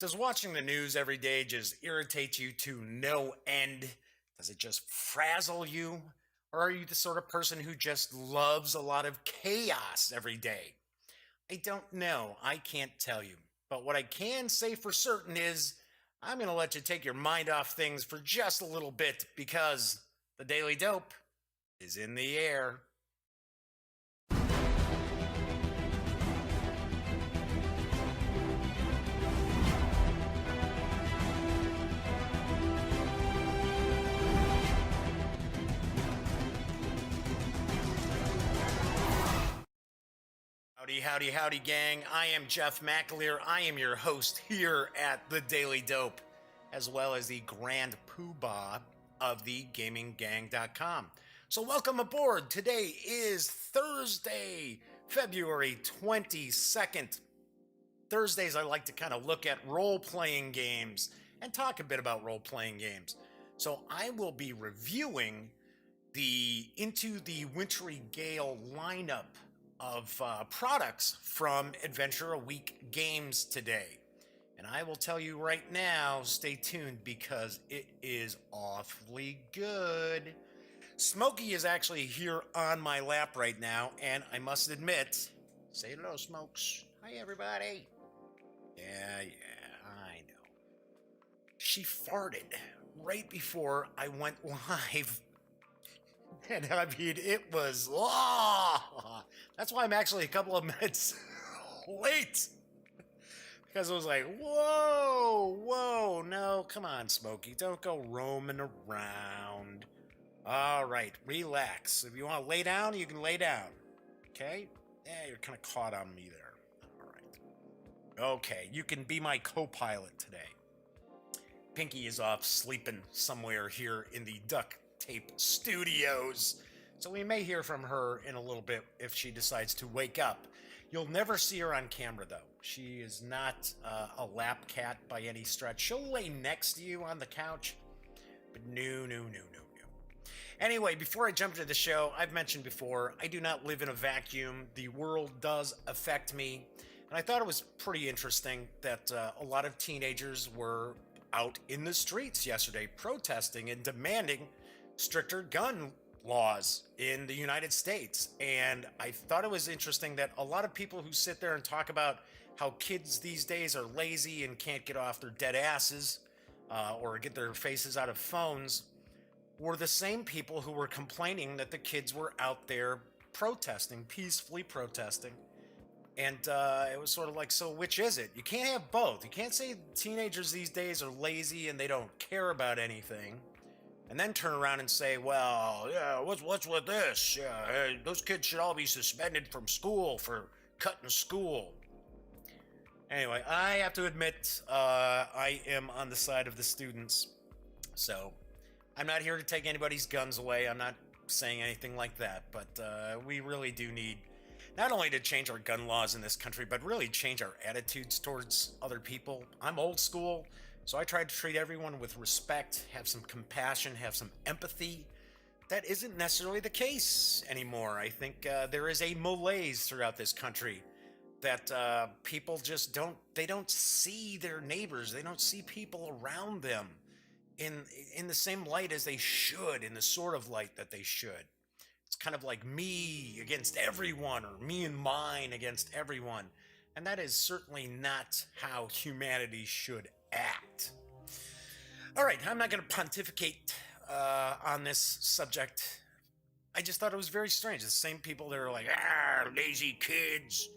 Does watching the news every day just irritate you to no end? Does it just frazzle you? Or are you the sort of person who just loves a lot of chaos every day? I don't know. I can't tell you. But what I can say for certain is I'm going to let you take your mind off things for just a little bit because the Daily Dope is in the air. Howdy, howdy, howdy, gang. I am Jeff McAleer. I am your host here at the Daily Dope, as well as the Grand Poobah of the GamingGang.com. So welcome aboard. Today is Thursday, February 22nd. Thursdays, I like to kind of look at role-playing games and talk a bit about role-playing games. So I will be reviewing the Into the Wintery Gale lineup of products from Adventure a Week Games today. And I will tell you right now, stay tuned because it is awfully good. Smokey is actually here on my lap right now, and I must admit, say hello, Smokes. Hi, everybody. Yeah, I know. She farted right before I went live. And I mean, it was, that's why I'm actually a couple of minutes late. Because it was like, whoa, no, come on, Smokey, don't go roaming around. All right, relax. If you want to lay down, you can lay down. Okay? Yeah, you're kind of caught on me there. All right. Okay, you can be my co-pilot today. Pinky is off sleeping somewhere here in the duct tape studios, so we may hear from her in a little bit if she decides to wake up. You'll never see her on camera though. She is not a lap cat by any stretch. She'll lay next to you on the couch, but no. Anyway, before I jump into the show, I've mentioned before, I do not live in a vacuum. The world does affect me, and I thought it was pretty interesting that a lot of teenagers were out in the streets yesterday protesting and demanding stricter gun laws in the United States. And I thought it was interesting that a lot of people who sit there and talk about how kids these days are lazy and can't get off their dead asses or get their faces out of phones were the same people who were complaining that the kids were out there protesting, peacefully protesting. And it was sort of like, so which is it? You can't have both. You can't say teenagers these days are lazy and they don't care about anything, and then turn around and say, well, yeah, what's with this? Yeah, hey, those kids should all be suspended from school for cutting school. Anyway, I have to admit, I am on the side of the students. So, I'm not here to take anybody's guns away. I'm not saying anything like that. But we really do need not only to change our gun laws in this country, but really change our attitudes towards other people. I'm old school. So I try to treat everyone with respect, have some compassion, have some empathy. That isn't necessarily the case anymore. I think there is a malaise throughout this country that people just don't see their neighbors. They don't see people around them in the same light as they should, in the sort of light that they should. It's kind of like me against everyone, or me and mine against everyone. And that is certainly not how humanity should act. All right, I'm not going to pontificate on this subject. I just thought it was very strange. The same people that are like, lazy kids,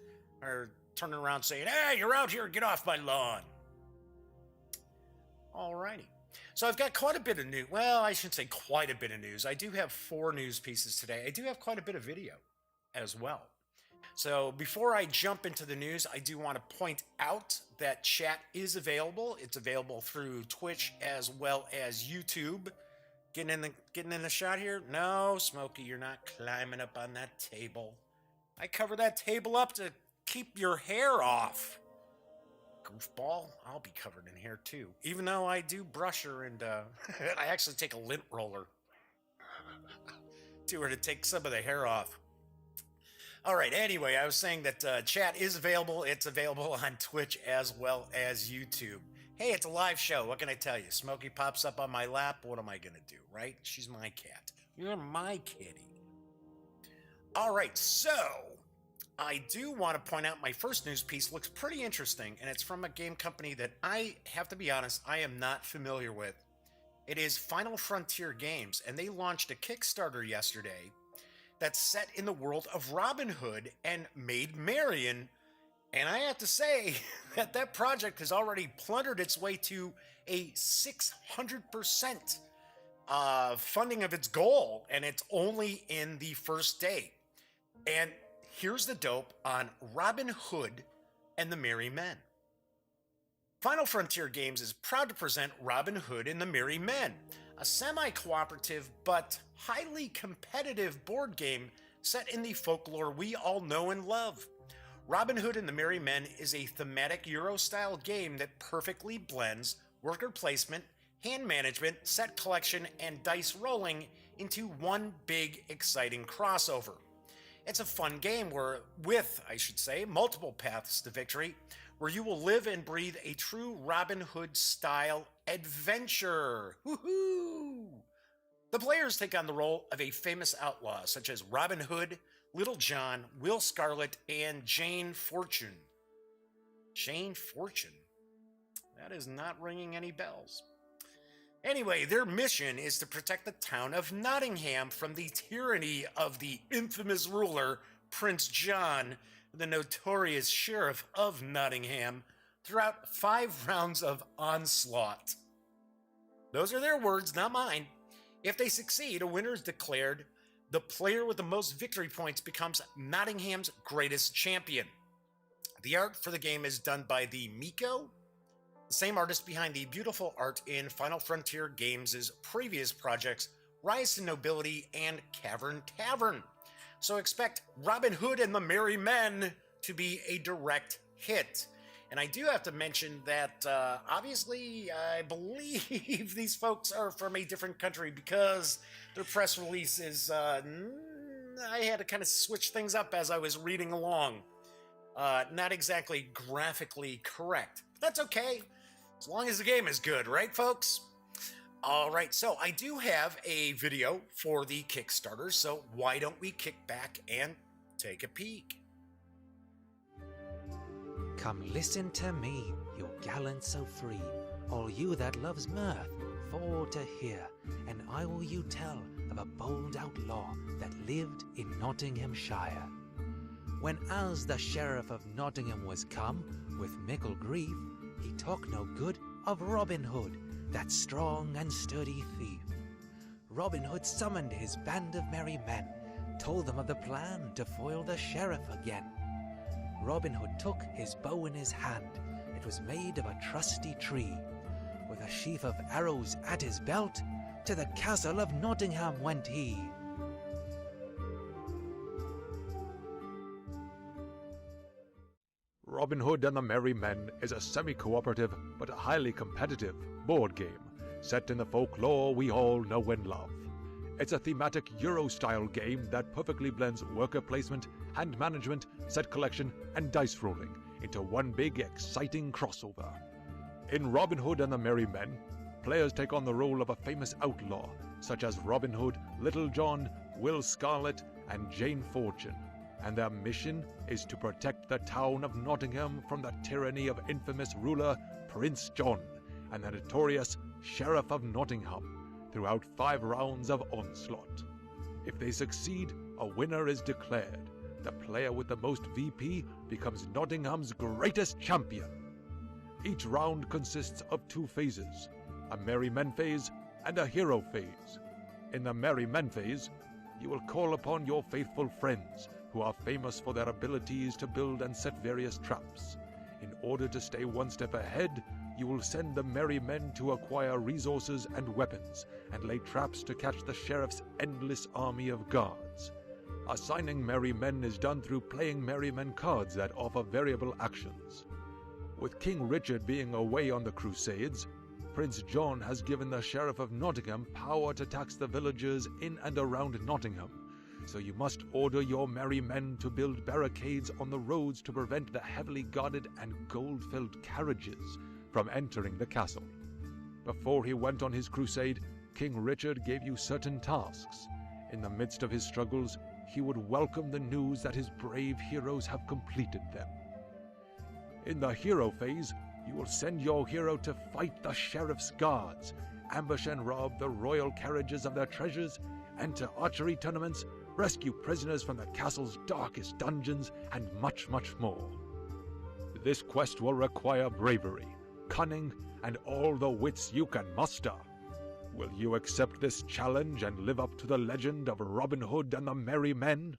are turning around saying, hey, you're out here, get off my lawn. All righty. So I've got quite a bit of news. Well, I shouldn't say quite a bit of news. I do have 4 news pieces today. I do have quite a bit of video as well. So before I jump into the news, I do want to point out that chat is available. It's available through Twitch as well as YouTube. Getting in the shot here? No, Smokey, you're not climbing up on that table. I cover that table up to keep your hair off. Goofball, I'll be covered in hair too. Even though I do brush her and I actually take a lint roller to her to take some of the hair off. All right, anyway, I was saying that chat is available. It's available on Twitch as well as YouTube. Hey, it's a live show. What can I tell you? Smokey pops up on my lap. What am I going to do, right? She's my cat. You're my kitty. All right, so I do want to point out my first news piece looks pretty interesting, and it's from a game company that I have to be honest, I am not familiar with. It is Final Frontier Games, and they launched a Kickstarter yesterday that's set in the world of Robin Hood and Maid Marian. And I have to say that project has already plundered its way to a 600% funding of its goal, and it's only in the first day. And here's the dope on Robin Hood and the Merry Men. Final Frontier Games is proud to present Robin Hood and the Merry Men, a semi-cooperative but highly competitive board game set in the folklore we all know and love. Robin Hood and the Merry Men is a thematic Euro-style game that perfectly blends worker placement, hand management, set collection, and dice rolling into one big, exciting crossover. It's a fun game with multiple paths to victory, where you will live and breathe a true Robin Hood-style adventure. Woohoo! The players take on the role of a famous outlaw, such as Robin Hood, Little John, Will Scarlet, and Jane Fortune. Jane Fortune? That is not ringing any bells. Anyway, their mission is to protect the town of Nottingham from the tyranny of the infamous ruler, Prince John, the notorious sheriff of Nottingham, throughout 5 rounds of onslaught. Those are their words, not mine. If they succeed, a winner is declared. The player with the most victory points becomes Nottingham's greatest champion. The art for the game is done by the Miko, the same artist behind the beautiful art in Final Frontier Games' previous projects, Rise to Nobility and Cavern Tavern. So expect Robin Hood and the Merry Men to be a direct hit. And I do have to mention that, obviously, I believe these folks are from a different country because their press release is, I had to kind of switch things up as I was reading along. Not exactly graphically correct. But that's okay, as long as the game is good, right, folks? All right, so I do have a video for the Kickstarter, so why don't we kick back and take a peek? Come listen to me, you gallant so free, all you that loves mirth, for to hear, and I will you tell of a bold outlaw that lived in Nottinghamshire. When as the Sheriff of Nottingham was come, with mickle grief, he took no good of Robin Hood, that strong and sturdy thief. Robin Hood summoned his band of merry men, told them of the plan to foil the sheriff again. Robin Hood took his bow in his hand, it was made of a trusty tree. With a sheaf of arrows at his belt, to the castle of Nottingham went he. Robin Hood and the Merry Men is a semi-cooperative but highly competitive board game set in the folklore we all know and love. It's a thematic Euro-style game that perfectly blends worker placement, hand management, set collection, and dice rolling into one big, exciting crossover. In Robin Hood and the Merry Men, players take on the role of a famous outlaw, such as Robin Hood, Little John, Will Scarlet, and Jane Fortune, and their mission is to protect the town of Nottingham from the tyranny of infamous ruler Prince John and the notorious Sheriff of Nottingham throughout 5 rounds of onslaught. If they succeed, a winner is declared. The player with the most VP becomes Nottingham's greatest champion. Each round consists of 2 phases, a Merry Men phase and a Hero phase. In the Merry Men phase, you will call upon your faithful friends, who are famous for their abilities to build and set various traps. In order to stay one step ahead, you will send the Merry Men to acquire resources and weapons, and lay traps to catch the sheriff's endless army of guards. Assigning Merry Men is done through playing Merry Men cards that offer variable actions. With King Richard being away on the Crusades, Prince John has given the Sheriff of Nottingham power to tax the villagers in and around Nottingham, so you must order your merry men to build barricades on the roads to prevent the heavily guarded and gold-filled carriages from entering the castle. Before he went on his crusade, King Richard gave you certain tasks. In the midst of his struggles, he would welcome the news that his brave heroes have completed them. In the hero phase, you will send your hero to fight the sheriff's guards, ambush and rob the royal carriages of their treasures, enter archery tournaments, rescue prisoners from the castle's darkest dungeons, and much, much more. This quest will require bravery, cunning, and all the wits you can muster. Will you accept this challenge and live up to the legend of Robin Hood and the Merry Men?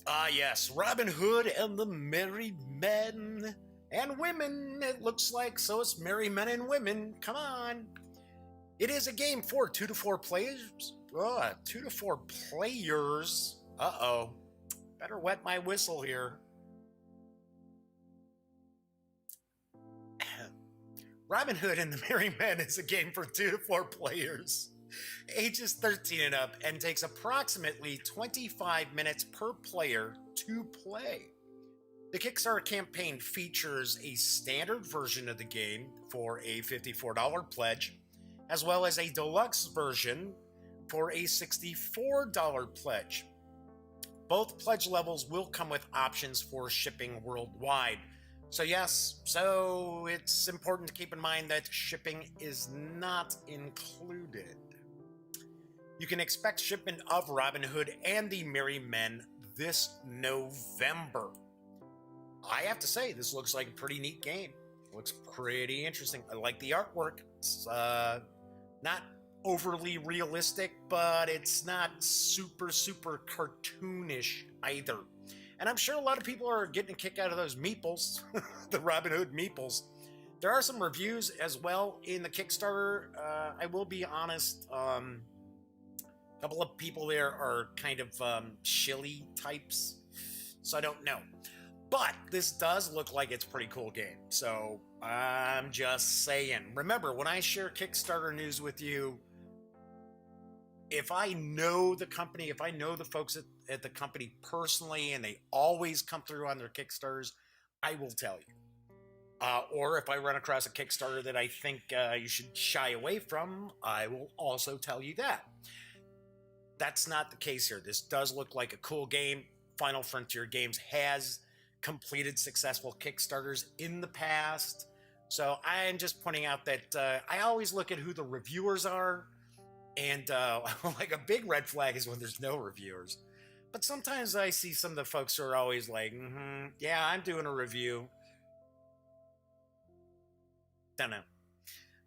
Ah, yes, Robin Hood and the Merry Men and Women, it looks like, so it's Merry Men and Women, come on. It is a game for 2 to 4 players. 2 to 4 players. Uh-oh. Better wet my whistle here. Robin Hood and the Merry Men is a game for 2 to 4 players, ages 13 and up, and takes approximately 25 minutes per player to play. The Kickstarter campaign features a standard version of the game for a $54 pledge, as well as a deluxe version for a $64 pledge. Both pledge levels will come with options for shipping worldwide. So yes, so it's important to keep in mind that shipping is not included. You can expect shipment of Robin Hood and the Merry Men this November. I have to say, this looks like a pretty neat game. Looks pretty interesting. I like the artwork. It's not overly realistic, but it's not super cartoonish either. And I'm sure a lot of people are getting a kick out of those meeples, the Robin Hood meeples. There are some reviews as well in the Kickstarter. I will be honest, a couple of people there are kind of shilly types, so I don't know. But this does look like it's a pretty cool game, so I'm just saying. Remember, when I share Kickstarter news with you, if I know the company, if I know the folks at the company personally, and they always come through on their Kickstarters, I will tell you. Or if I run across a Kickstarter that I think you should shy away from, I will also tell you that. That's not the case here. This does look like a cool game. Final Frontier Games has completed successful Kickstarters in the past. So I am just pointing out that I always look at who the reviewers are. And like a big red flag is when there's no reviewers. But sometimes I see some of the folks who are always like, yeah, I'm doing a review. Don't know.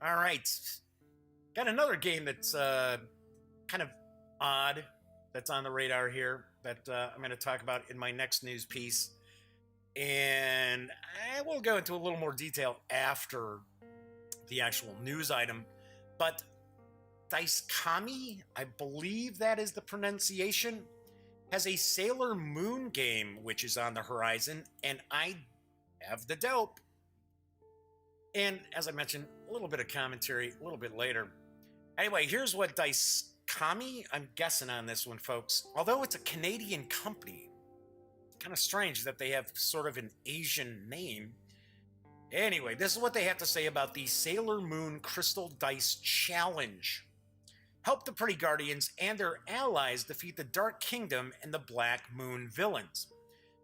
All right. Got another game that's kind of odd that's on the radar here that I'm going to talk about in my next news piece. And I will go into a little more detail after the actual news item. But Dyskami, I believe that is the pronunciation, has a Sailor Moon game which is on the horizon, and I have the dope. And as I mentioned, a little bit of commentary a little bit later. Anyway, here's what Dyskami, I'm guessing on this one, folks. Although it's a Canadian company, kind of strange that they have sort of an Asian name. Anyway, this is what they have to say about the Sailor Moon Crystal Dice Challenge. Help the Pretty Guardians and their allies defeat the Dark Kingdom and the Black Moon villains.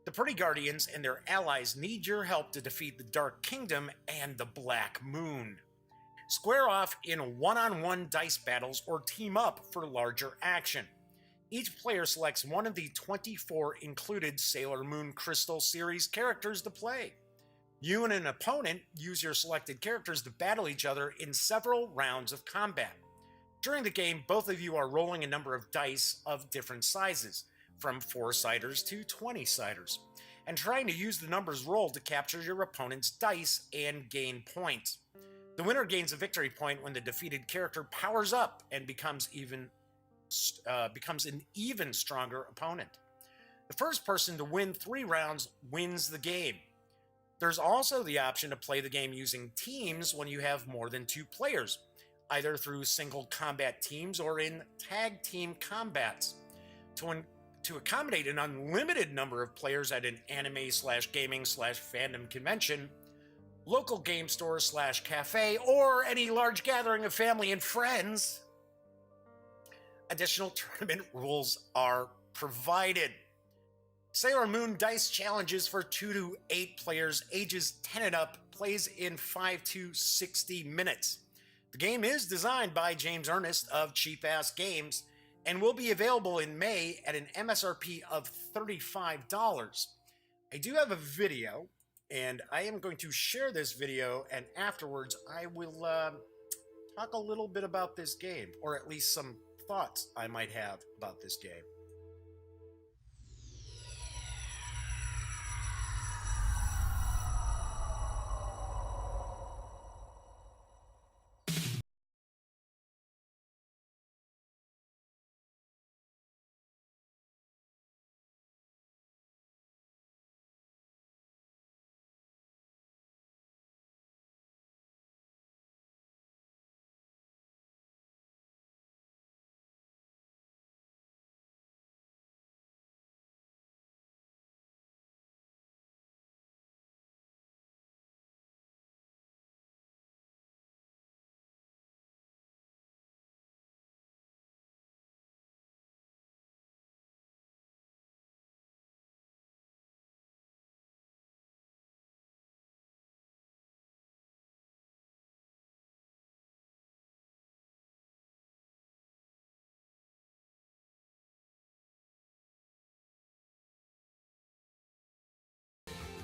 The Pretty Guardians and their allies need your help to defeat the Dark Kingdom and the Black Moon. Square off in one-on-one dice battles or team up for larger action. Each player selects one of the 24 included Sailor Moon Crystal series characters to play. You and an opponent use your selected characters to battle each other in several rounds of combat. During the game, both of you are rolling a number of dice of different sizes, from 4-siders to 20-siders, and trying to use the numbers rolled to capture your opponent's dice and gain points. The winner gains a victory point when the defeated character powers up and becomes an even stronger opponent. The first person to win 3 rounds wins the game. There's also the option to play the game using teams when you have more than 2 players, either through single combat teams or in tag team combats. To to accommodate an unlimited number of players at an anime/gaming/fandom convention, local game store/cafe, or any large gathering of family and friends. Additional tournament rules are provided. Sailor Moon Dice Challenges for 2 to 8 players, ages 10 and up, plays in 5 to 60 minutes. The game is designed by James Ernest of Cheap Ass Games and will be available in May at an MSRP of $35. I do have a video, and I am going to share this video, and afterwards I will talk a little bit about this game, or at least some thoughts I might have about this game.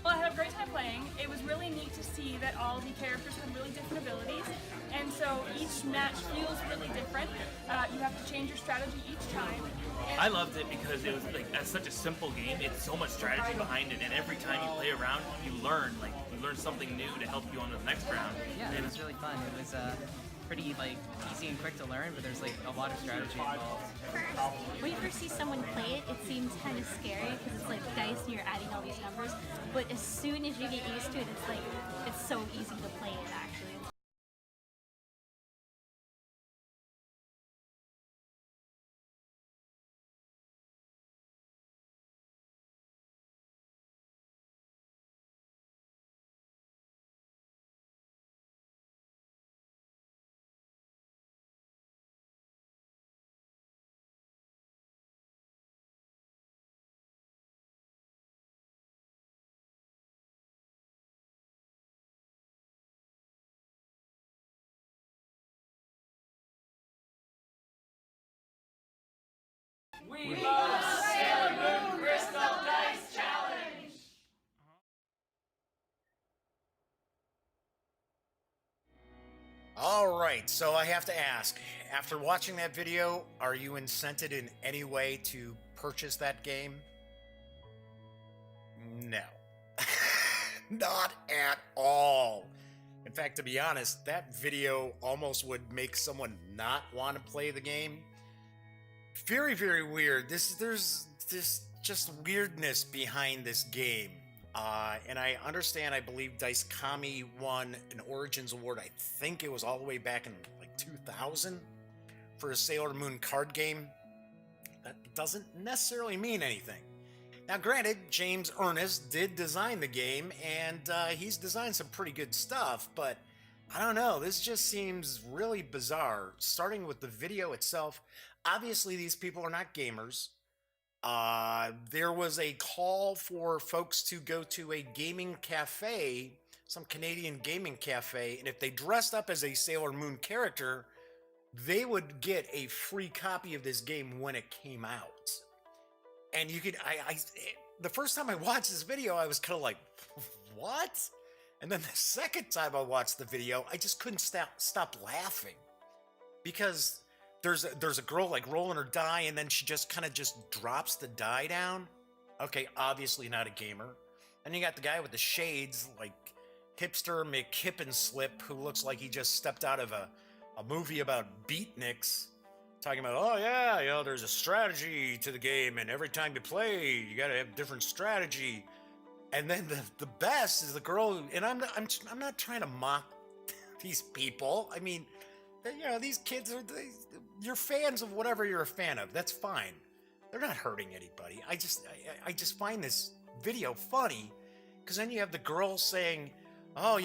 Well, I had a great time playing. It was really neat to see that all the characters have really different abilities, and so each match feels really different. You have to change your strategy each time. I loved it because it was like as such a simple game. It's so much strategy behind it, and every time you play around, you learn something new to help you on the next round. Yeah, it was really fun. It was pretty easy and quick to learn, but there's a lot of strategy involved. When you first see someone play it, it seems kind of scary because it's like dice and you're adding all these numbers. But as soon as you get used to it, it's so easy to play it actually. We love Sailor Moon Crystal Dice Challenge! All right, so I have to ask, after watching that video, are you incented in any way to purchase that game? No. Not at all. In fact, to be honest, that video almost would make someone not want to play the game. Very, very weird. There's this just weirdness behind this game. And I understand, I believe Dyskami won an Origins Award. I think it was all the way back in 2000 for a Sailor Moon card game. That doesn't necessarily mean anything. Now, granted, James Ernest did design the game, and he's designed some pretty good stuff, but I don't know, this just seems really bizarre. Starting with the video itself, obviously these people are not gamers. There was a call for folks to go to a gaming cafe, some Canadian gaming cafe, and if they dressed up as a Sailor Moon character, they would get a free copy of this game when it came out. And you could, the first time I watched this video, I was kind of like, what? And then the second time I watched the video, I just couldn't stop laughing. Because there's a girl rolling her die, and then she just kind of drops the die down. Okay, obviously not a gamer. And you got the guy with the shades, hipster McHippenslip, who looks like he just stepped out of a movie about beatniks. Talking about, oh yeah, there's a strategy to the game, and every time you play, you gotta have different strategy. And then the best is the girl, and I'm not trying to mock these people. I mean, these kids you're fans of whatever you're a fan of. That's fine. They're not hurting anybody. I just find this video funny because then you have the girl saying, "Oh,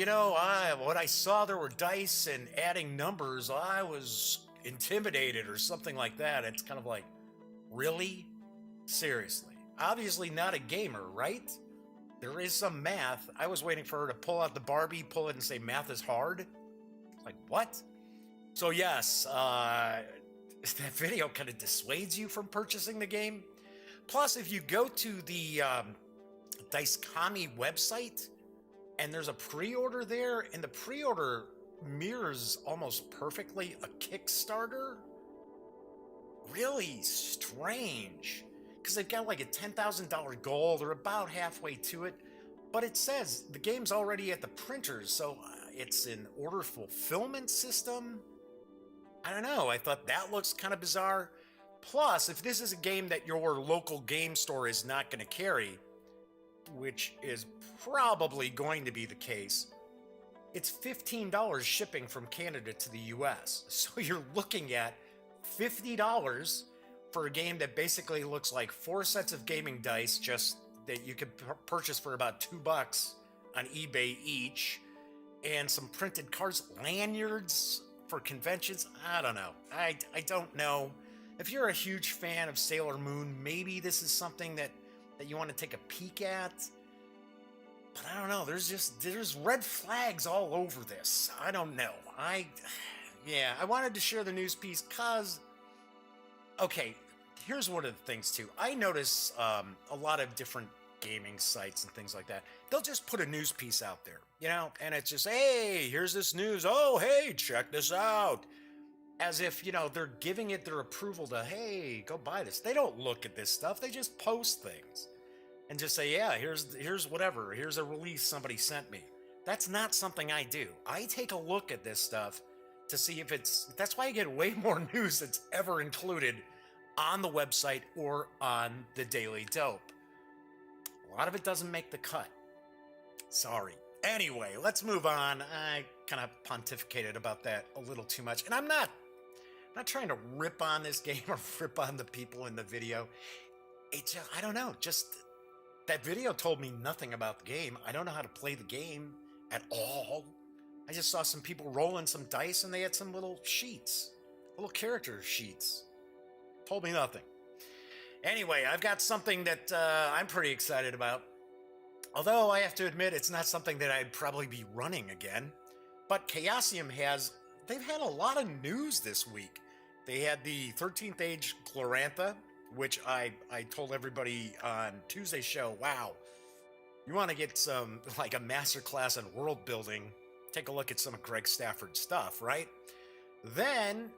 when I saw there were dice and adding numbers, I was intimidated," or something like that. It's kind of like, really? Seriously? Obviously not a gamer, right? There is some math. I was waiting for her to pull out the Barbie, pull it, and say math is hard. Like, what? So yes, that video kind of dissuades you from purchasing the game. Plus, if you go to the Dyskami website, and there's a pre-order there, and the pre-order mirrors almost perfectly a Kickstarter. Really strange, because they've got like a $10,000 goal. They're about halfway to it, but it says the game's already at the printers, so it's an order fulfillment system. I don't know. I thought that looks kind of bizarre. Plus, if this is a game that your local game store is not going to carry, which is probably going to be the case, it's $15 shipping from Canada to the US. So you're looking at $50 for a game that basically looks like 4 sets of gaming dice, just that you could purchase for about $2 on eBay each, and some printed cards, lanyards for conventions. I don't know. I don't know. If you're a huge fan of Sailor Moon, maybe this is something that you want to take a peek at. But I don't know. There's red flags all over this. I don't know. I wanted to share the news piece because, okay, here's one of the things too. I notice a lot of different gaming sites and things like that. They'll just put a news piece out there, and it's just, hey, here's this news. Oh, hey, check this out. As if, they're giving it their approval to, hey, go buy this. They don't look at this stuff. They just post things and just say, yeah, here's whatever. Here's a release somebody sent me. That's not something I do. I take a look at this stuff to see if that's why I get way more news that's ever included on the website or on the Daily Dope. A lot of it doesn't make the cut. Sorry. Anyway, let's move on. I kind of pontificated about that a little too much. And I'm not trying to rip on this game or rip on the people in the video. I don't know. Just that video told me nothing about the game. I don't know how to play the game at all. I just saw some people rolling some dice and they had some little sheets, little character sheets. Told me nothing. Anyway, I've got something that I'm pretty excited about. Although I have to admit, it's not something that I'd probably be running again. But Chaosium they've had a lot of news this week. They had the 13th Age Glorantha, which I told everybody on Tuesday's show, wow, you want to get some, like a masterclass in world building, take a look at some of Greg Stafford's stuff, right? Then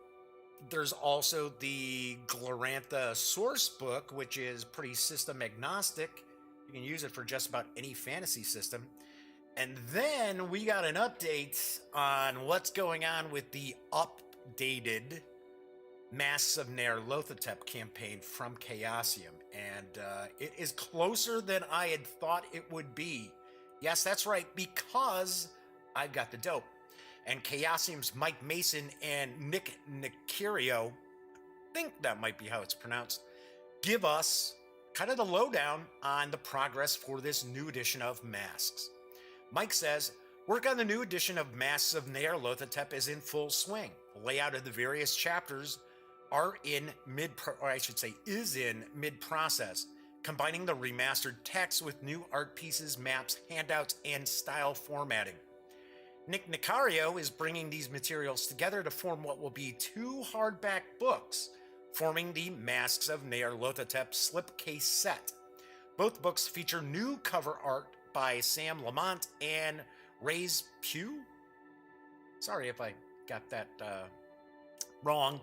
there's also the Glorantha source book, which is pretty system agnostic. You can use it for just about any fantasy system. And then we got an update on what's going on with the updated Masks of Nyarlathotep campaign from Chaosium. And it is closer than I had thought it would be. Yes, that's right, because I've got the dope. And Chaosium's Mike Mason and Nick Nicario, I think that might be how it's pronounced, give us kind of the lowdown on the progress for this new edition of Masks. Mike says, work on the new edition of Masks of Nyarlathotep is in full swing. The layout of the various chapters is in mid-process, combining the remastered text with new art pieces, maps, handouts, and style formatting. Nick Nicario is bringing these materials together to form what will be 2 hardback books, forming the Masks of Nyarlathotep slipcase set. Both books feature new cover art by Sam Lamont and Ray's Pugh. Sorry if I got that wrong.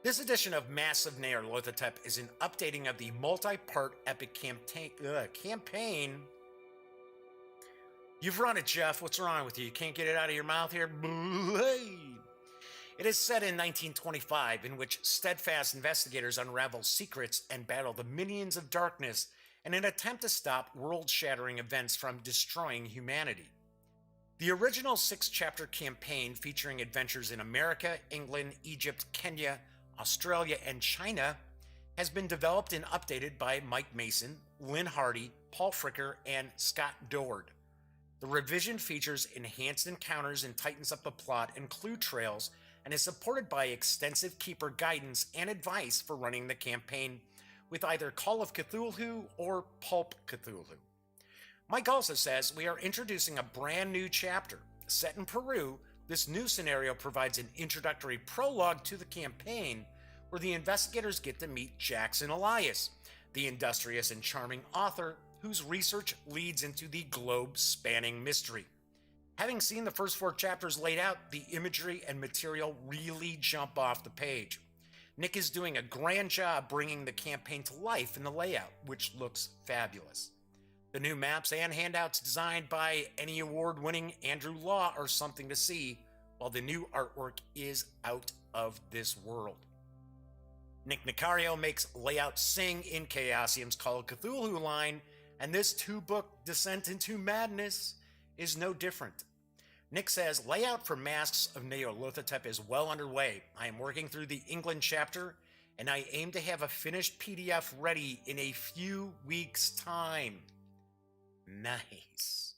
This edition of Masks of Nyarlathotep is an updating of the multi-part epic campaign. You've run it, Jeff. What's wrong with you? You can't get it out of your mouth here? It is set in 1925, in which steadfast investigators unravel secrets and battle the minions of darkness in an attempt to stop world-shattering events from destroying humanity. The original 6-chapter campaign, featuring adventures in America, England, Egypt, Kenya, Australia, and China, has been developed and updated by Mike Mason, Lynn Hardy, Paul Fricker, and Scott Dord. The revision features enhanced encounters and tightens up the plot and clue trails, and is supported by extensive keeper guidance and advice for running the campaign with either Call of Cthulhu or Pulp Cthulhu. Mike also says, we are introducing a brand new chapter. Set in Peru, this new scenario provides an introductory prologue to the campaign where the investigators get to meet Jackson Elias, the industrious and charming author whose research leads into the globe-spanning mystery. Having seen the first 4 chapters laid out, the imagery and material really jump off the page. Nick is doing a grand job bringing the campaign to life in the layout, which looks fabulous. The new maps and handouts designed by Emmy Award-winning Andrew Law are something to see, while the new artwork is out of this world. Nick Nicario makes layout sing in Chaosium's Call of Cthulhu line, and this 2-book Descent into Madness is no different. Nick says, layout for Masks of Nyarlathotep is well underway. I am working through the England chapter, and I aim to have a finished PDF ready in a few weeks' time. Nice.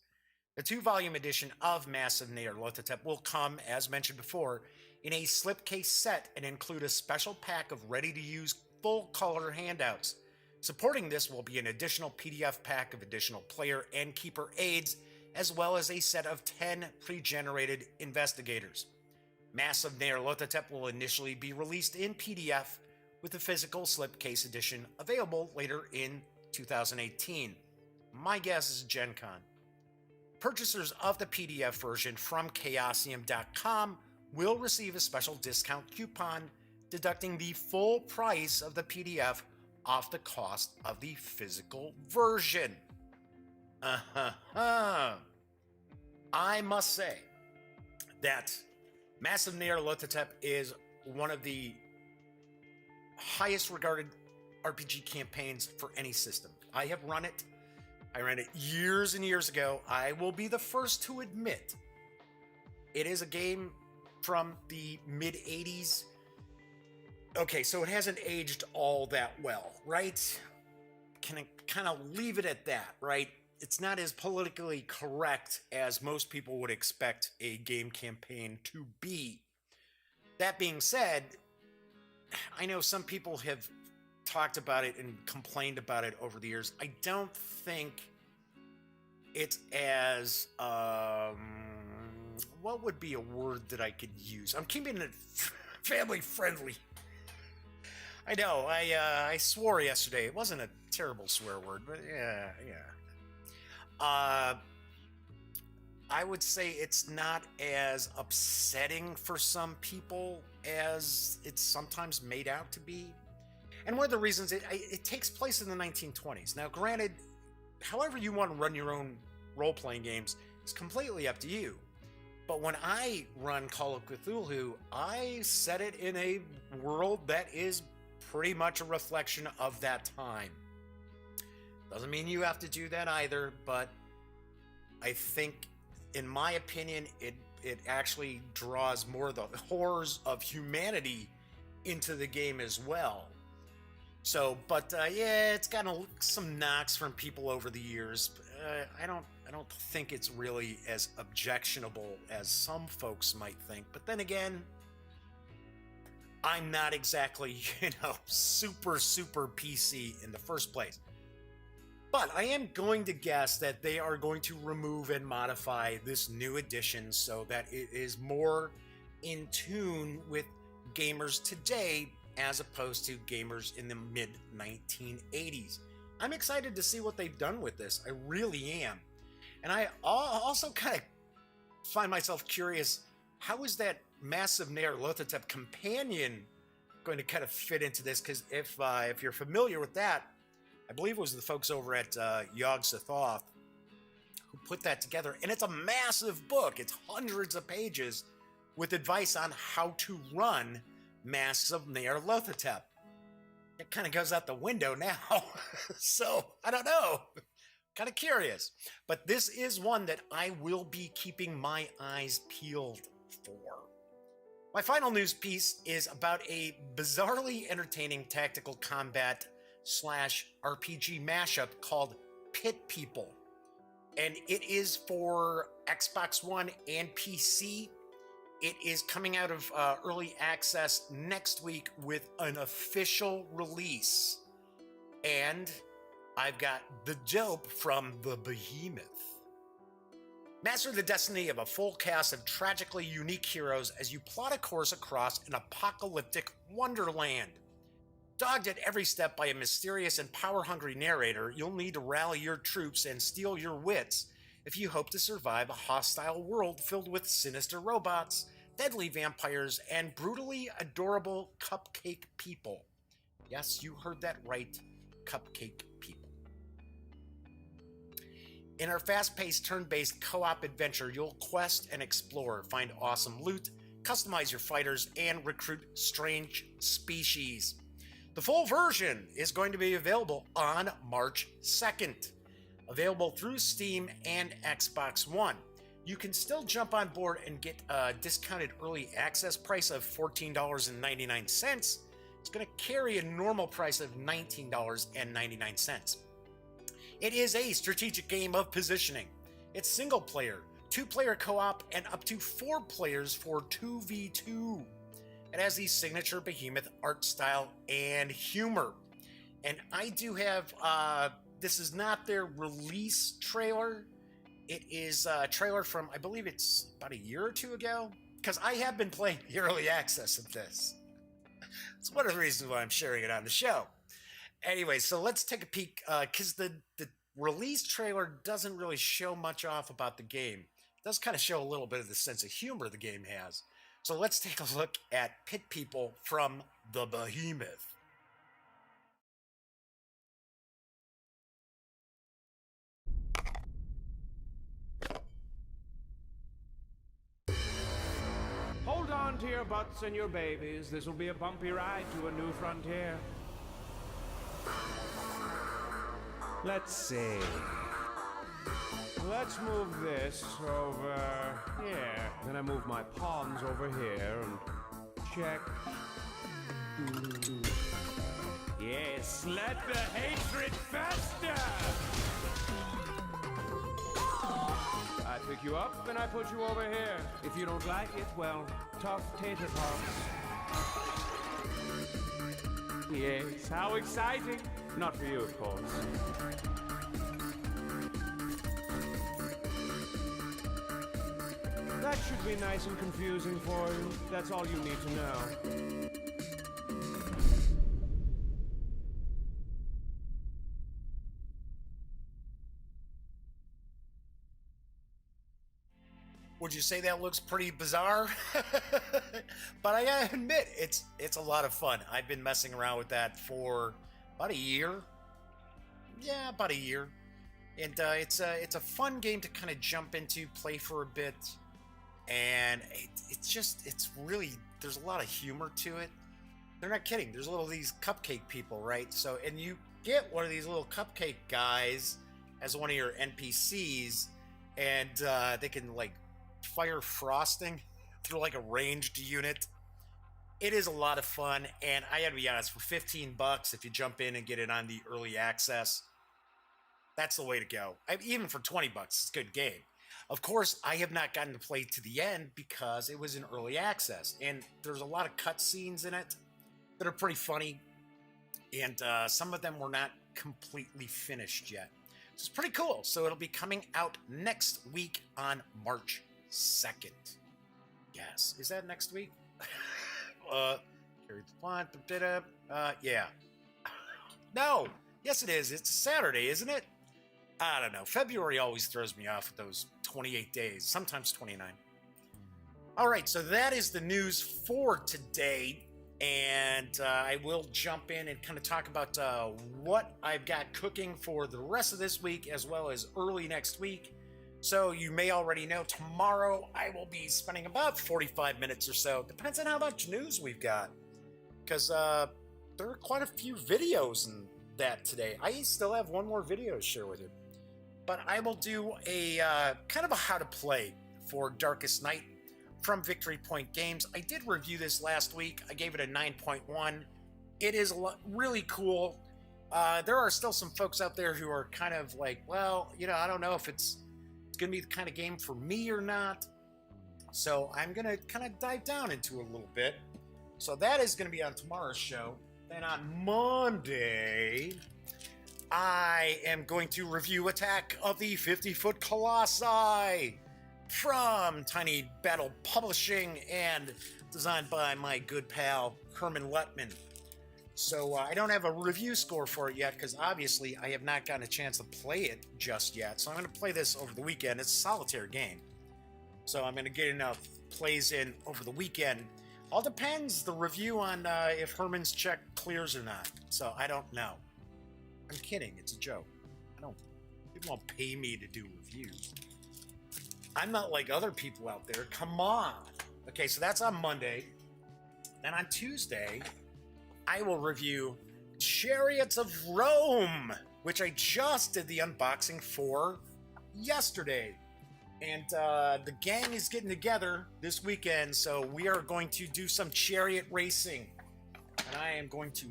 The 2-volume edition of Masks of Nyarlathotep will come, as mentioned before, in a slipcase set and include a special pack of ready-to-use full-color handouts. Supporting this will be an additional PDF pack of additional player and keeper aids, as well as a set of 10 pre-generated investigators. Masks of Nyarlathotep will initially be released in PDF, with the physical slipcase edition available later in 2018. My guess is Gen Con. Purchasers of the PDF version from Chaosium.com will receive a special discount coupon, deducting the full price of the PDF off the cost of the physical version. I must say that Masks of Nyarlathotep is one of the highest regarded RPG campaigns for any system. I have run it. I ran it years and years ago. I will be the first to admit it is a game from the mid-80s. Okay, so it hasn't aged all that well, right? Can I kind of leave it at that, right? It's not as politically correct as most people would expect a game campaign to be. That being said, I know some people have talked about it and complained about it over the years. I don't think it's as, what would be a word that I could use? I'm keeping it family friendly. I know, I swore yesterday. It wasn't a terrible swear word, but yeah. I would say it's not as upsetting for some people as it's sometimes made out to be. And one of the reasons it takes place in the 1920s. Now, granted, however you want to run your own role-playing games is completely up to you. But when I run Call of Cthulhu, I set it in a world that is pretty much a reflection of that time. Doesn't mean you have to do that either, but I think, in my opinion, it actually draws more of the horrors of humanity into the game as well. So, but yeah, it's gotten some knocks from people over the years. I don't think it's really as objectionable as some folks might think. But then again, I'm not exactly, super PC in the first place. But I am going to guess that they are going to remove and modify this new edition so that it is more in tune with gamers today as opposed to gamers in the mid-1980s. I'm excited to see what they've done with this. I really am. And I also kind of find myself curious, how is that Masks of Nyarlathotep companion going to kind of fit into this? Because if you're familiar with that, I believe it was the folks over at Yog-Sothoth who put that together. And it's a massive book. It's hundreds of pages with advice on how to run Masks of Nyarlathotep. It kind of goes out the window now. So, I don't know. Kind of curious. But this is one that I will be keeping my eyes peeled for. My final news piece is about a bizarrely entertaining tactical combat / RPG mashup called Pit People. And it is for Xbox One and PC. It is coming out of early access next week with an official release. And I've got the dope from the Behemoth. Master the destiny of a full cast of tragically unique heroes as you plot a course across an apocalyptic wonderland. Dogged at every step by a mysterious and power-hungry narrator, you'll need to rally your troops and steal your wits if you hope to survive a hostile world filled with sinister robots, deadly vampires, and brutally adorable cupcake people. Yes, you heard that right, cupcake people. In our fast-paced, turn-based co-op adventure, you'll quest and explore, find awesome loot, customize your fighters, and recruit strange species. The full version is going to be available on March 2nd. Available through Steam and Xbox One. You can still jump on board and get a discounted early access price of $14.99. It's going to carry a normal price of $19.99. It is a strategic game of positioning. It's single player, 2-player co-op, and up to 4 players for 2v2. It has the signature Behemoth art style and humor. And I do have, this is not their release trailer. It is a trailer from, I believe it's about a year or two ago, because I have been playing the early access of this. It's one of the reasons why I'm sharing it on the show. Anyway, so let's take a peek, because the release trailer doesn't really show much off about the game. It does kind of show a little bit of the sense of humor the game has. So let's take a look at Pit People from the Behemoth. Hold on to your butts and your babies. This will be a bumpy ride to a new frontier. Let's see. Let's move this over here. Then I move my pawns over here and check. Yes, let the hatred fester! I pick you up and I put you over here. If you don't like it, well, tough tater tots. Yes, how exciting! Not for you, of course. That should be nice and confusing for you. That's all you need to know. Would you say that looks pretty bizarre? But I gotta admit, it's a lot of fun. I've been messing around with that for about a year. Yeah, about a year. And it's a fun game to kind of jump into, play for a bit. And it's really, there's a lot of humor to it. They're not kidding. There's these cupcake people, right? So, and you get one of these little cupcake guys as one of your NPCs, and they can like fire frosting through like a ranged unit. It is a lot of fun, and I gotta be honest, for $15, if you jump in and get it on the early access, that's the way to go. Even for $20, it's a good game. Of course, I have not gotten to play to the end because it was in early access, and there's a lot of cutscenes in it that are pretty funny, and some of them were not completely finished yet. So it's pretty cool. So it'll be coming out next week on March 2nd. Yes. Is that next week? Carry the plot. Yeah. No. Yes, it is. It's Saturday, isn't it? I don't know. February always throws me off with those 28 days, sometimes 29. All right, so that is the news for today. And I will jump in and kind of talk about what I've got cooking for the rest of this week as well as early next week. So you may already know tomorrow I will be spending about 45 minutes or so. Depends on how much news we've got. Because there are quite a few videos in that today. I still have one more video to share with you. But I will do a kind of a how to play for Darkest Night. from Victory Point Games. I did review this last week. I gave it a 9.1. It is really cool. There are still some folks out there who are kind of like, well, I don't know if it's going to be the kind of game for me or not. So I'm going to kind of dive down into it a little bit. So that is going to be on tomorrow's show. Then on Monday, I am going to review Attack of the 50-Foot Colossi from Tiny Battle Publishing and designed by my good pal Herman Lutman. So I don't have a review score for it yet because obviously I have not gotten a chance to play it just yet. So I'm going to play this over the weekend. It's a solitaire game. So I'm going to get enough plays in over the weekend. All depends the review on if Herman's check clears or not. So I don't know. I'm kidding. It's a joke. People won't pay me to do reviews. I'm not like other people out there. Come on. Okay, so that's on Monday. Then on Tuesday, I will review Chariots of Rome, which I just did the unboxing for yesterday. And the gang is getting together this weekend, so we are going to do some chariot racing. And I am going to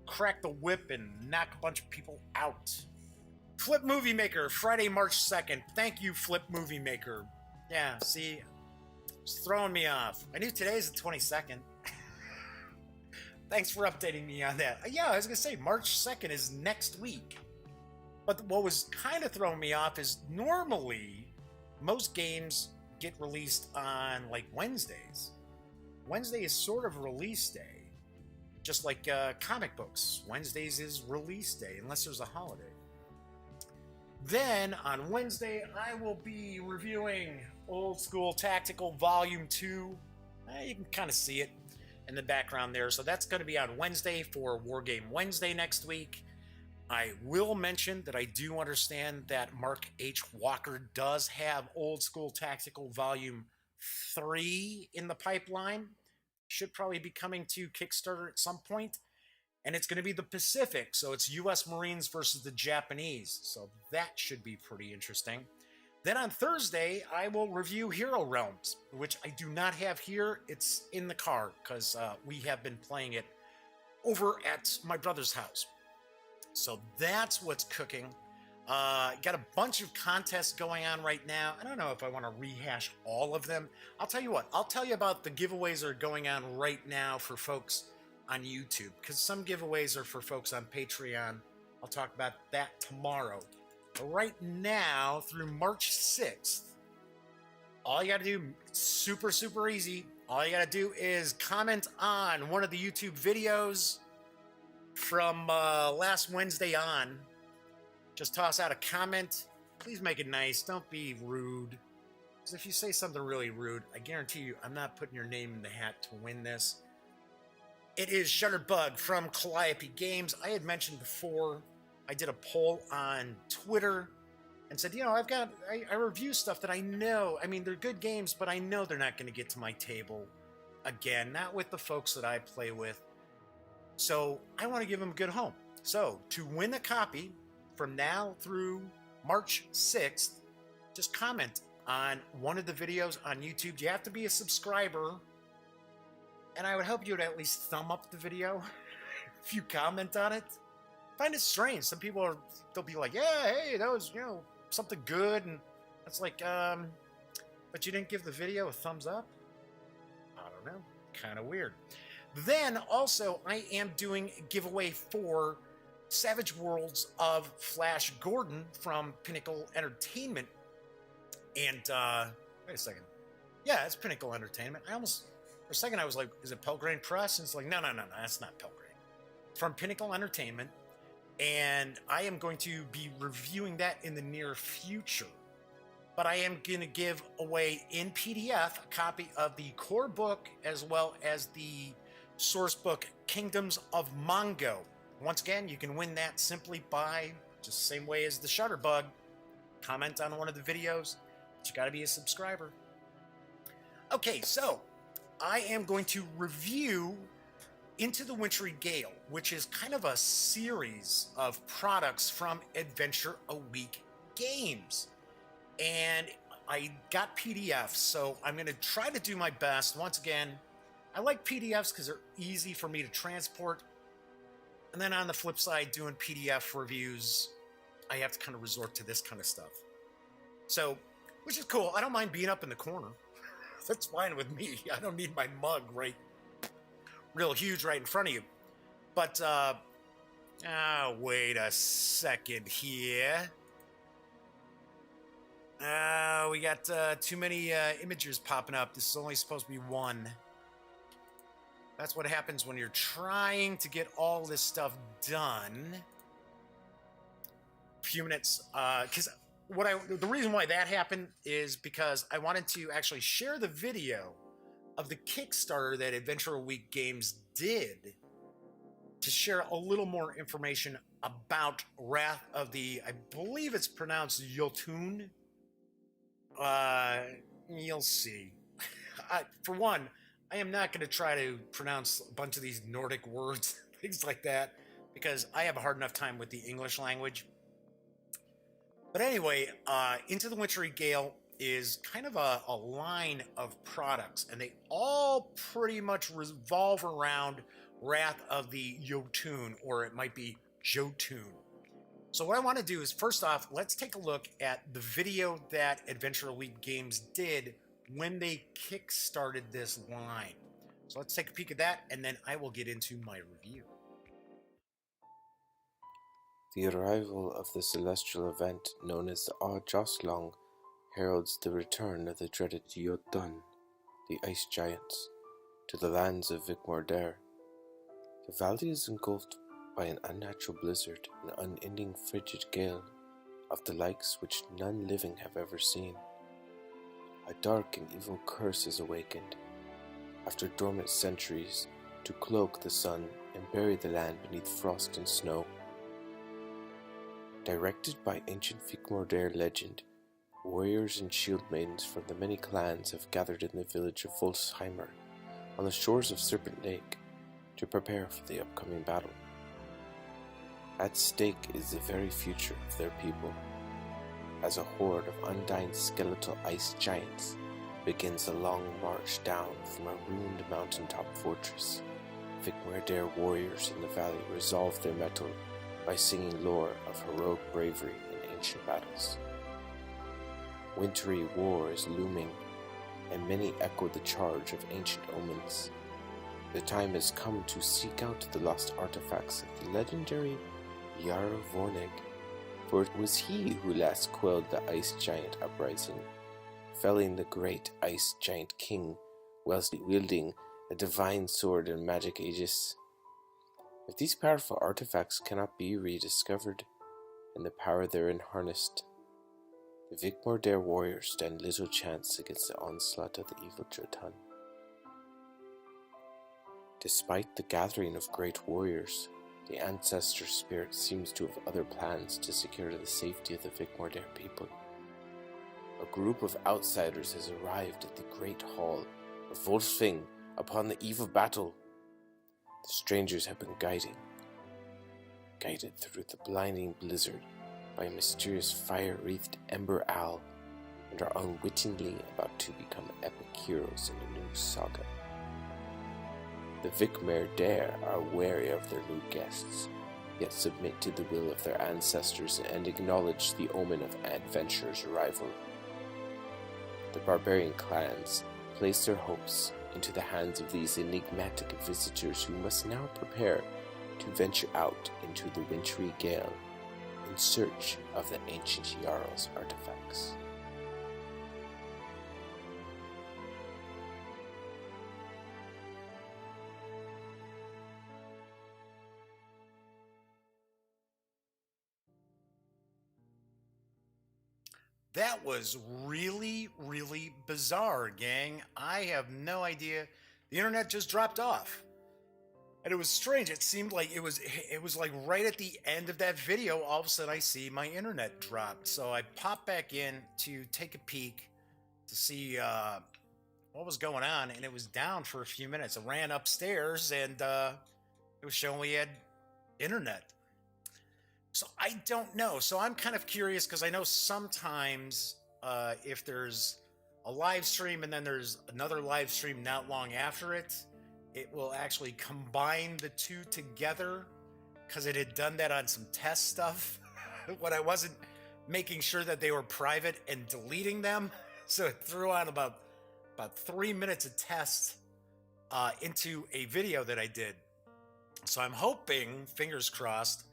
crack the whip and knock a bunch of people out. Flip Movie Maker, Friday, March 2nd. Thank you, Flip Movie Maker. Yeah, see, it's throwing me off. I knew today's the 22nd. Thanks for updating me on that. Yeah, I was going to say, March 2nd is next week. But what was kind of throwing me off is normally most games get released on like Wednesdays. Wednesday is sort of release day. Just like comic books. Wednesdays is release day, unless there's a holiday. Then on Wednesday, I will be reviewing Old School Tactical Volume 2. You can kind of see it in the background there. So that's going to be on Wednesday for Wargame Wednesday next week. I will mention that I do understand that Mark H. Walker does have Old School Tactical Volume 3 in the pipeline. Should probably be coming to Kickstarter at some point. And it's going to be the Pacific, so it's U.S. Marines versus the Japanese. So that should be pretty interesting. Then on Thursday, I will review Hero Realms, which I do not have here. It's in the car because we have been playing it over at my brother's house. So that's what's cooking. Got a bunch of contests going on right now. I don't know if I want to rehash all of them. I'll tell you what. I'll tell you about the giveaways that are going on right now for folks on YouTube, because some giveaways are for folks on Patreon. I'll talk about that tomorrow. But right now, through March 6th, all you got to do, super, super easy. All you got to do is comment on one of the YouTube videos from last Wednesday on. Just toss out a comment. Please make it nice. Don't be rude. Because if you say something really rude, I guarantee you I'm not putting your name in the hat to win this. It is ShutterBug from Calliope Games. I had mentioned before, I did a poll on Twitter and said, I review stuff that I know. I mean, they're good games, but I know they're not going to get to my table again. Not with the folks that I play with. So I want to give them a good home. So to win a copy from now through March 6th, just comment on one of the videos on YouTube. You have to be a subscriber. And I would hope you would at least thumb up the video if you comment on it. I find it strange. Some people they'll be like, yeah, hey, that was, something good. And it's like, but you didn't give the video a thumbs up? I don't know. Kind of weird. Then also, I am doing a giveaway for Savage Worlds of Flash Gordon from Pinnacle Entertainment. And, wait a second. Yeah, it's Pinnacle Entertainment. For a second, I was like, is it Pelgrane Press? And it's like, no, that's not Pelgrane. It's from Pinnacle Entertainment. And I am going to be reviewing that in the near future. But I am going to give away in PDF a copy of the core book as well as the source book, Kingdoms of Mongo. Once again, you can win that simply by, just the same way as the ShutterBug, comment on one of the videos. But you got to be a subscriber. Okay, so I am going to review Into the Wintery Gale, which is kind of a series of products from Adventure a Week Games. And I got PDFs, so I'm going to try to do my best. Once again, I like PDFs because they're easy for me to transport. And then on the flip side, doing PDF reviews, I have to kind of resort to this kind of stuff. So, which is cool. I don't mind being up in the corner. That's fine with me. I don't need my mug real huge right in front of you. But, wait a second here. We got too many imagers popping up. This is only supposed to be one. That's what happens when you're trying to get all this stuff done. A few minutes, because the reason why that happened is because I wanted to actually share the video of the Kickstarter that Adventure Week Games did to share a little more information about Wrath of the, I believe it's pronounced Jotun. You'll see. For one, I am not going to try to pronounce a bunch of these Nordic words, things like that, because I have a hard enough time with the English language. But anyway, Into the Wintery Gale is kind of a line of products, and they all pretty much revolve around Wrath of the Jotun, or it might be Jotun. So what I want to do is, first off, let's take a look at the video that Adventure Week Games did when they kick-started this line. So let's take a peek at that, and then I will get into my review. The arrival of the celestial event known as the Joslong heralds the return of the dreaded Jotun, the ice giants, to the lands of Vicmordair. The valley is engulfed by an unnatural blizzard, an unending frigid gale of the likes which none living have ever seen. A dark and evil curse is awakened, after dormant centuries, to cloak the sun and bury the land beneath frost and snow. Directed by ancient Vicmordair legend, warriors and shield maidens from the many clans have gathered in the village of Volsheimer, on the shores of Serpent Lake, to prepare for the upcoming battle. At stake is the very future of their people, as a horde of undying skeletal ice giants begins a long march down from a ruined mountaintop fortress. Vicmordair warriors in the valley resolve their mettle by singing lore of heroic bravery in ancient battles. Wintry war is looming, and many echo the charge of ancient omens. The time has come to seek out the lost artifacts of the legendary Jarl Vorneg, for it was he who last quelled the ice giant uprising, felling the great ice giant king whilst wielding a divine sword and magic aegis. If these powerful artifacts cannot be rediscovered, and the power therein harnessed, the Vicmordair warriors stand little chance against the onslaught of the evil Jotun. Despite the gathering of great warriors, the ancestor spirit seems to have other plans to secure the safety of the Vicmordair people. A group of outsiders has arrived at the great hall of Volsfing upon the eve of battle. The strangers have been guided through the blinding blizzard by a mysterious fire-wreathed ember owl, and are unwittingly about to become epic heroes in a new saga. The Vicmordair are wary of their new guests, yet submit to the will of their ancestors and acknowledge the omen of adventure's arrival. The barbarian clans place their hopes into the hands of these enigmatic visitors who must now prepare to venture out into the wintry gale in search of the ancient Jarl's artifacts. That was really, really bizarre, gang. I have no idea. The internet just dropped off. And it was strange. It seemed like it was like right at the end of that video, all of a sudden I see my internet dropped. So I popped back in to take a peek to see what was going on, and it was down for a few minutes. I ran upstairs and it was showing we had internet. So I don't know. So I'm kind of curious because I know sometimes if there's a live stream and then there's another live stream not long after it, it will actually combine the two together, because it had done that on some test stuff when I wasn't making sure that they were private and deleting them. So it threw on about 3 minutes of test into a video that I did. So I'm hoping, fingers crossed,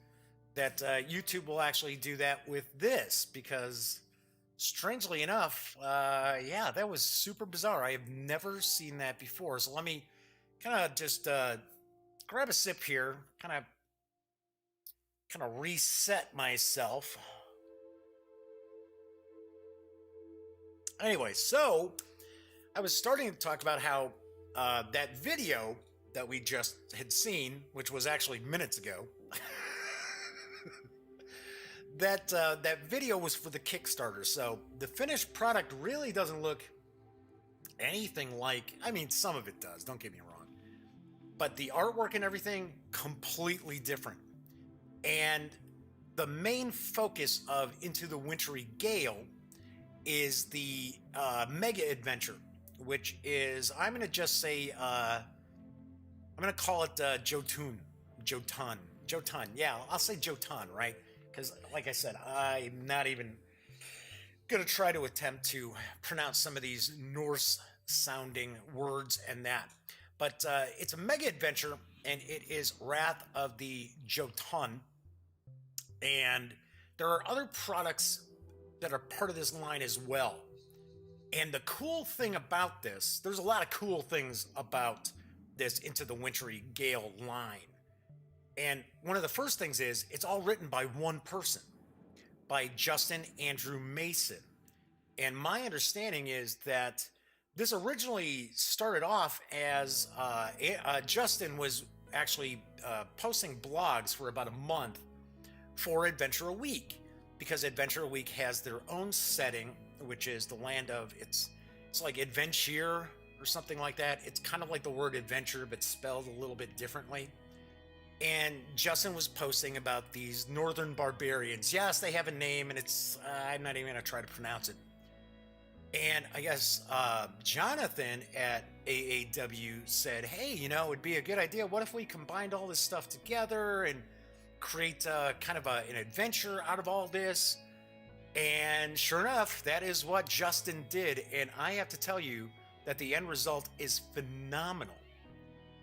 that YouTube will actually do that with this, because strangely enough, yeah, that was super bizarre. I have never seen that before. So let me kind of just grab a sip here, kind of reset myself. Anyway, so I was starting to talk about how that video that we just had seen, which was actually minutes ago, that video was for the Kickstarter. So the finished product really doesn't look anything like, I mean, some of it does, don't get me wrong, but the artwork and everything, completely different. And the main focus of Into the Wintery Gale is the mega adventure, which is, I'm going to just say, I'm going to call it Jotun. Yeah, I'll say Jotun, right? Because, like I said, I'm not even going to try to attempt to pronounce some of these Norse-sounding words and that. But it's a mega adventure, and it is Wrath of the Jotun. And there are other products that are part of this line as well. And the cool thing about this, there's a lot of cool things about this Into the Wintery Gale line. And one of the first things is, it's all written by one person, by Justin Andrew Mason. And my understanding is that this originally started off as Justin was actually posting blogs for about a month for Adventure a Week, because Adventure a Week has their own setting, which is the land of, it's like adventure or something like that. It's kind of like the word adventure, but spelled a little bit differently. And Justin was posting about these northern barbarians. Yes, they have a name, and it's, I'm not even going to try to pronounce it. And I guess Jonathan at AAW said, hey, you know, it'd be a good idea. What if we combined all this stuff together and create kind of an adventure out of all this? And sure enough, that is what Justin did. And I have to tell you that the end result is phenomenal.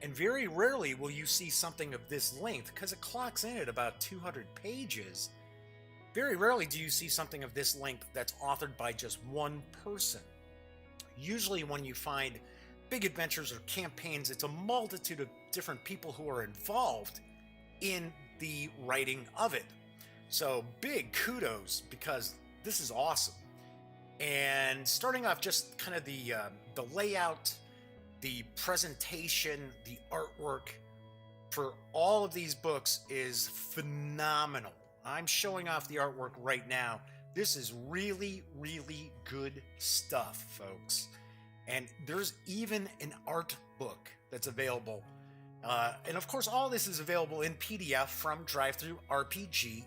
And very rarely will you see something of this length, because it clocks in at about 200 pages. Very rarely do you see something of this length that's authored by just one person. Usually when you find big adventures or campaigns, it's a multitude of different people who are involved in the writing of it. So big kudos, because this is awesome. And starting off, just kind of the layout, the presentation, the artwork for all of these books is phenomenal. I'm showing off the artwork right now. This is really, really good stuff, folks. And there's even an art book that's available. And of course, all this is available in PDF from DriveThru RPG.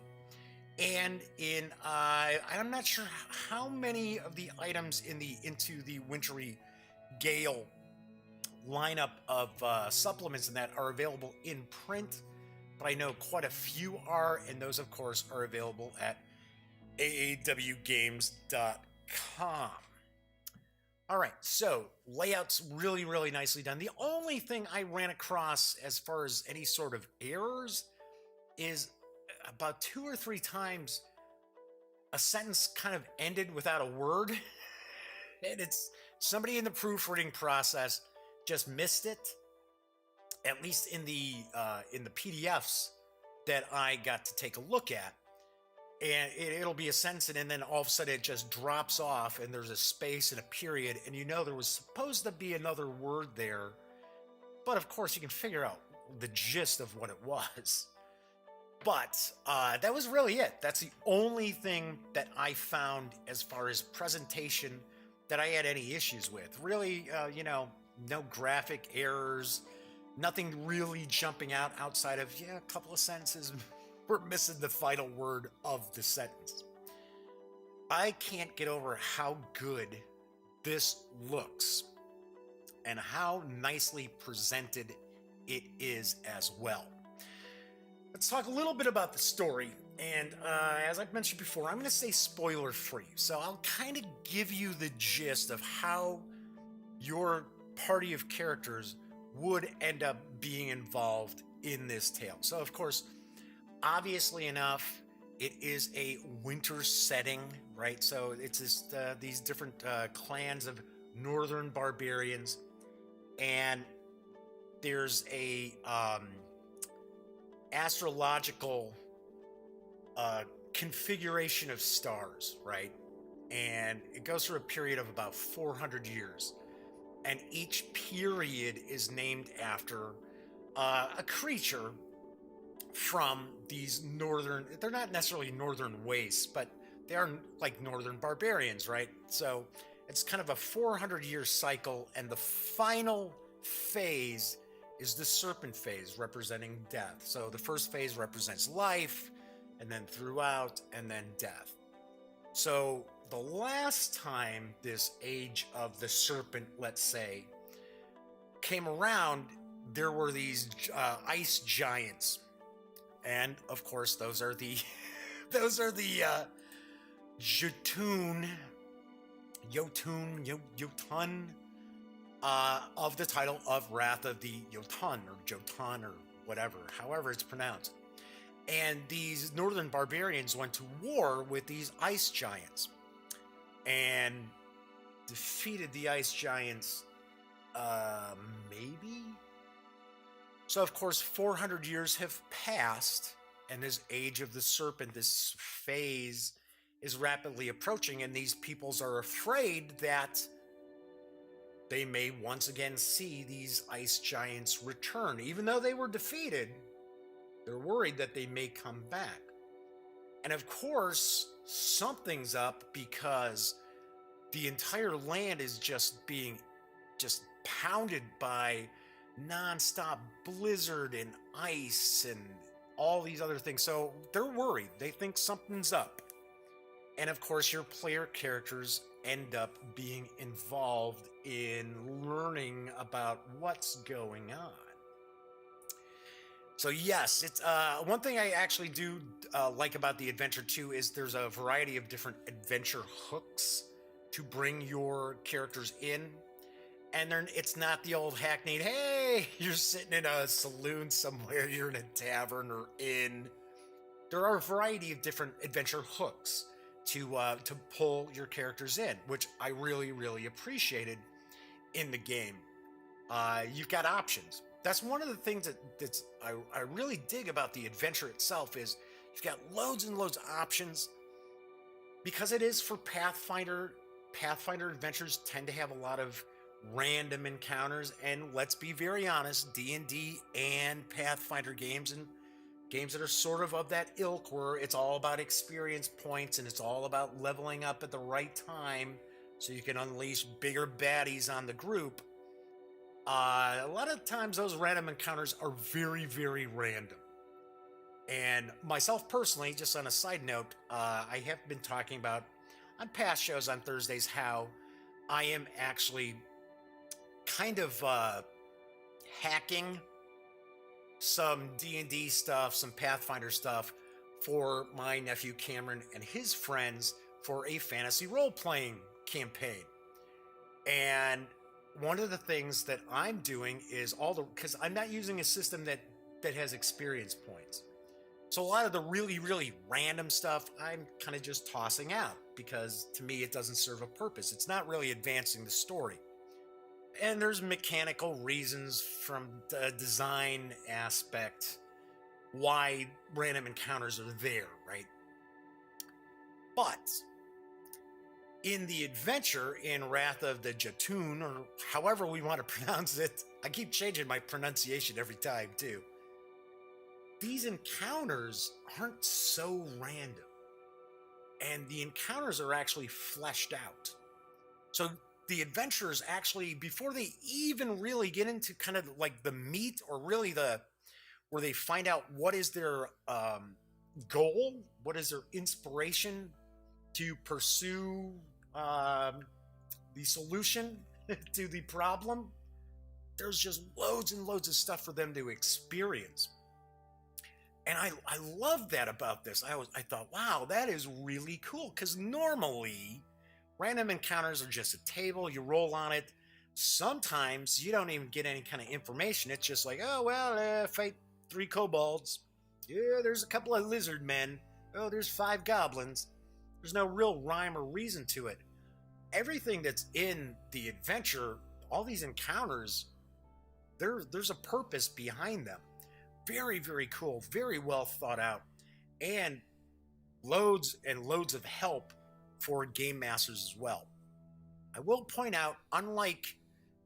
And in, I'm not sure how many of the items in the Into the Wintery Gale lineup of supplements and that are available in print, but I know quite a few are, and those, of course, are available at aawgames.com. All right, so layout's really, really nicely done. The only thing I ran across as far as any sort of errors is about 2 or 3 times a sentence kind of ended without a word, and it's somebody in the proofreading process just missed it, at least in the PDFs that I got to take a look at. And it'll be a sentence, and then all of a sudden it just drops off, and there's a space and a period, and you know there was supposed to be another word there, but of course you can figure out the gist of what it was. But that was really it. That's the only thing that I found as far as presentation that I had any issues with. Really, you know, no graphic errors, nothing really jumping out outside of, yeah, a couple of sentences were missing the final word of the sentence. I can't get over how good this looks and how nicely presented it is as well. Let's talk a little bit about the story. And as I've mentioned before, I'm going to say spoiler free. So I'll kind of give you the gist of how your party of characters would end up being involved in this tale. So, of course, obviously enough, it is a winter setting, right? So it's just, these different clans of northern barbarians, and there's a astrological configuration of stars, right? And it goes through a period of about 400 years. And each period is named after a creature from these northern, they're not necessarily northern wastes, but they are like northern barbarians, right? So it's kind of a 400-year cycle, and the final phase is the serpent phase, representing death. So the first phase represents life, and then throughout, and then death. So the last time this age of the serpent, let's say, came around, there were these ice giants, and of course those are the Jotun of the title of Wrath of the Jotun, or Jotun, or whatever, however it's pronounced. And these northern barbarians went to war with these ice giants and defeated the ice giants, maybe? So, of course, 400 years have passed, and this age of the serpent, this phase, is rapidly approaching, and these peoples are afraid that they may once again see these ice giants return. Even though they were defeated, they're worried that they may come back. And of course, something's up, because the entire land is just being pounded by nonstop blizzard and ice and all these other things. So they're worried. They think something's up. And of course, your player characters end up being involved in learning about what's going on. So yes, it's one thing I actually do like about the adventure too is there's a variety of different adventure hooks to bring your characters in. And then it's not the old hackneyed, hey, you're sitting in a saloon somewhere, you're in a tavern or inn. There are a variety of different adventure hooks to pull your characters in, which I really, really appreciated in the game. You've got options. That's one of the things that's I really dig about the adventure itself is you've got loads and loads of options. Because it is for Pathfinder, Pathfinder adventures tend to have a lot of random encounters, and let's be very honest, D&D and Pathfinder games and games that are sort of that ilk where it's all about experience points and it's all about leveling up at the right time so you can unleash bigger baddies on the group. A lot of times those random encounters are very, very random. And myself personally, just on a side note, I have been talking about on past shows on Thursdays how I am actually kind of hacking some D&D stuff, some Pathfinder stuff for my nephew Cameron and his friends for a fantasy role-playing campaign. And one of the things that I'm doing is because I'm not using a system that has experience points. So a lot of the really, really random stuff I'm kind of just tossing out because to me it doesn't serve a purpose. It's not really advancing the story. And there's mechanical reasons from the design aspect why random encounters are there, right? But in the adventure in Wrath of the Jotun, or however we want to pronounce it, I keep changing my pronunciation every time too. These encounters aren't so random. And the encounters are actually fleshed out. So the adventurers actually, before they even really get into kind of like the meat or really where they find out what is their goal, what is their inspiration to pursue the solution to the problem. There's just loads and loads of stuff for them to experience. And I love that about this. I thought, wow, that is really cool. Because normally, random encounters are just a table, you roll on it. Sometimes you don't even get any kind of information. It's just like, oh, well, fight 3 kobolds. Yeah, there's a couple of lizard men. Oh, there's 5 goblins. There's no real rhyme or reason to it. Everything that's in the adventure, all these encounters, there's a purpose behind them. Very, very cool, very well thought out, and loads and loads of help for game masters as well. I will point out, unlike,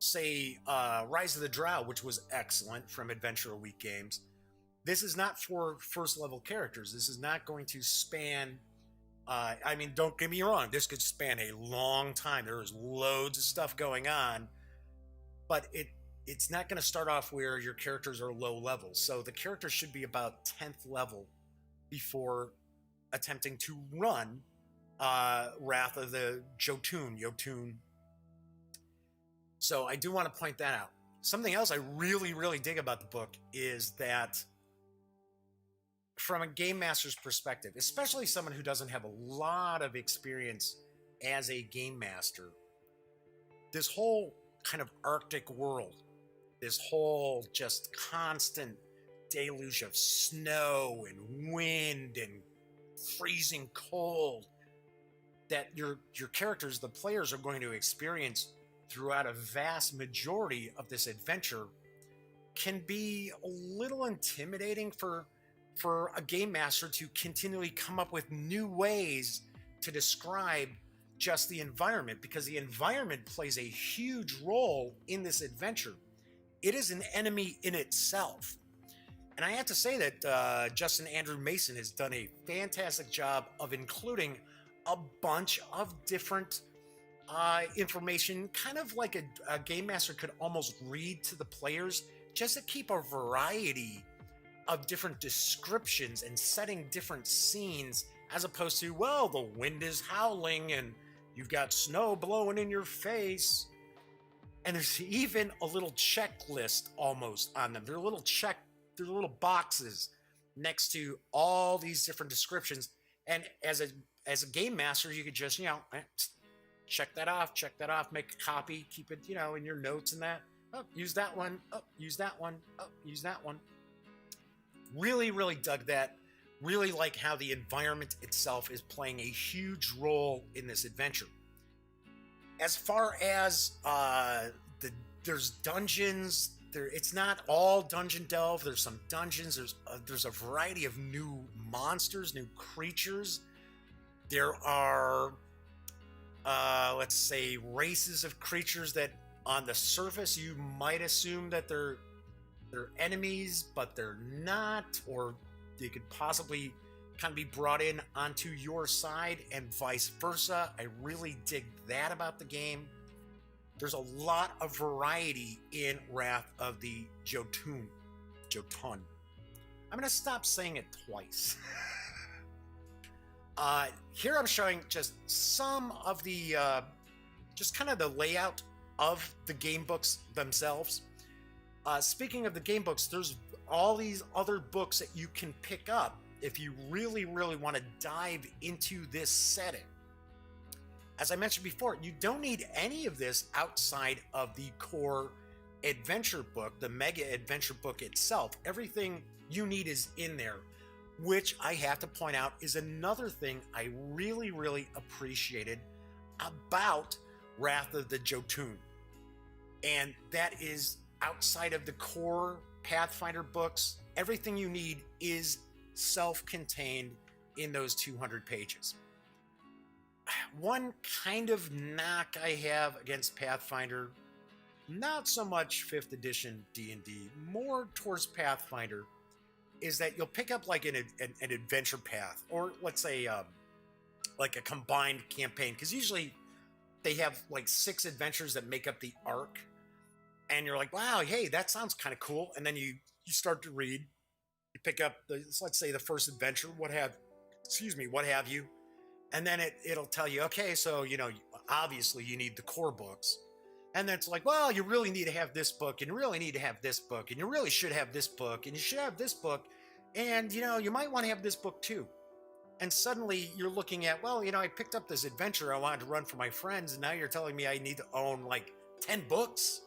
say, Rise of the Drow, which was excellent from Adventure Week Games, this is not for first level characters. This is not going to span, I mean, don't get me wrong, this could span a long time. There is loads of stuff going on, but it's not going to start off where your characters are low level. So the character should be about 10th level before attempting to run Wrath of the Jotun. So I do want to point that out. Something else I really, really dig about the book is that from a game master's perspective, especially someone who doesn't have a lot of experience as a game master, this whole kind of Arctic world, this whole just constant deluge of snow and wind and freezing cold that your characters, the players, are going to experience throughout a vast majority of this adventure can be a little intimidating for a game master to continually come up with new ways to describe just the environment, because the environment plays a huge role in this adventure. It is an enemy in itself. And I have to say that Justin Andrew Mason has done a fantastic job of including a bunch of different information, kind of like a game master could almost read to the players, just to keep a variety of different descriptions and setting different scenes, as opposed to, well, the wind is howling and you've got snow blowing in your face. And there's even a little checklist almost on them. They're little boxes next to all these different descriptions. And as a game master, you could just, check that off, make a copy, keep it, in your notes and that. Oh, use that one. Oh, use that one. Oh, use that one. Really, really dug that. Really like how the environment itself is playing a huge role in this adventure. As far as there's dungeons, it's not all dungeon delve. There's some dungeons. There's a variety of new monsters, new creatures. There are, let's say, races of creatures that on the surface you might assume that they're enemies, but they're not, or they could possibly kind of be brought in onto your side and vice versa. I really dig that about the game. There's a lot of variety in Wrath of the Jotun. I'm going to stop saying it twice. Here I'm showing just some of the, just kind of the layout of the game books themselves. Speaking of the game books, there's all these other books that you can pick up if you really, really want to dive into this setting. As I mentioned before, you don't need any of this outside of the core adventure book, the mega adventure book itself. Everything you need is in there, which I have to point out is another thing I really, really appreciated about Wrath of the Jotun. And that is outside of the core Pathfinder books, everything you need is self-contained in those 200 pages. One kind of knock I have against Pathfinder, not so much 5th edition D&D, more towards Pathfinder, is that you'll pick up like an adventure path, or let's say like a combined campaign, because usually they have like 6 adventures that make up the arc, and you're like, wow, hey, that sounds kind of cool. And then you start to read, you pick up let's say the first adventure, what have you, And then it'll tell you, okay, so, obviously you need the core books. And then it's like, well, you really need to have this book, and you really need to have this book, and you really should have this book, and you should have this book, and, you might want to have this book too. And suddenly you're looking at, well, I picked up this adventure I wanted to run for my friends, and now you're telling me I need to own like 10 books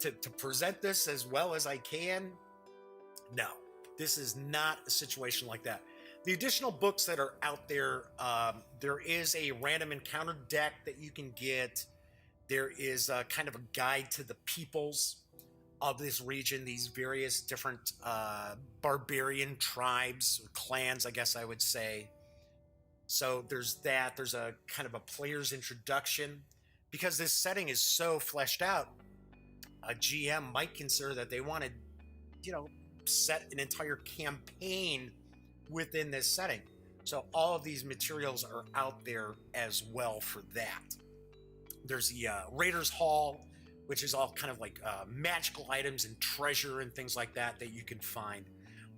to present this as well as I can? No, this is not a situation like that. The additional books that are out there, there is a random encounter deck that you can get. There is a kind of a guide to the peoples of this region, these various different barbarian tribes, or clans, I guess I would say. So there's that. There's a kind of a player's introduction. Because this setting is so fleshed out, a GM might consider that they want to, set an entire campaign within this setting. So all of these materials are out there as well for that. There's the Raiders Hall, which is all kind of like magical items and treasure and things like that you can find.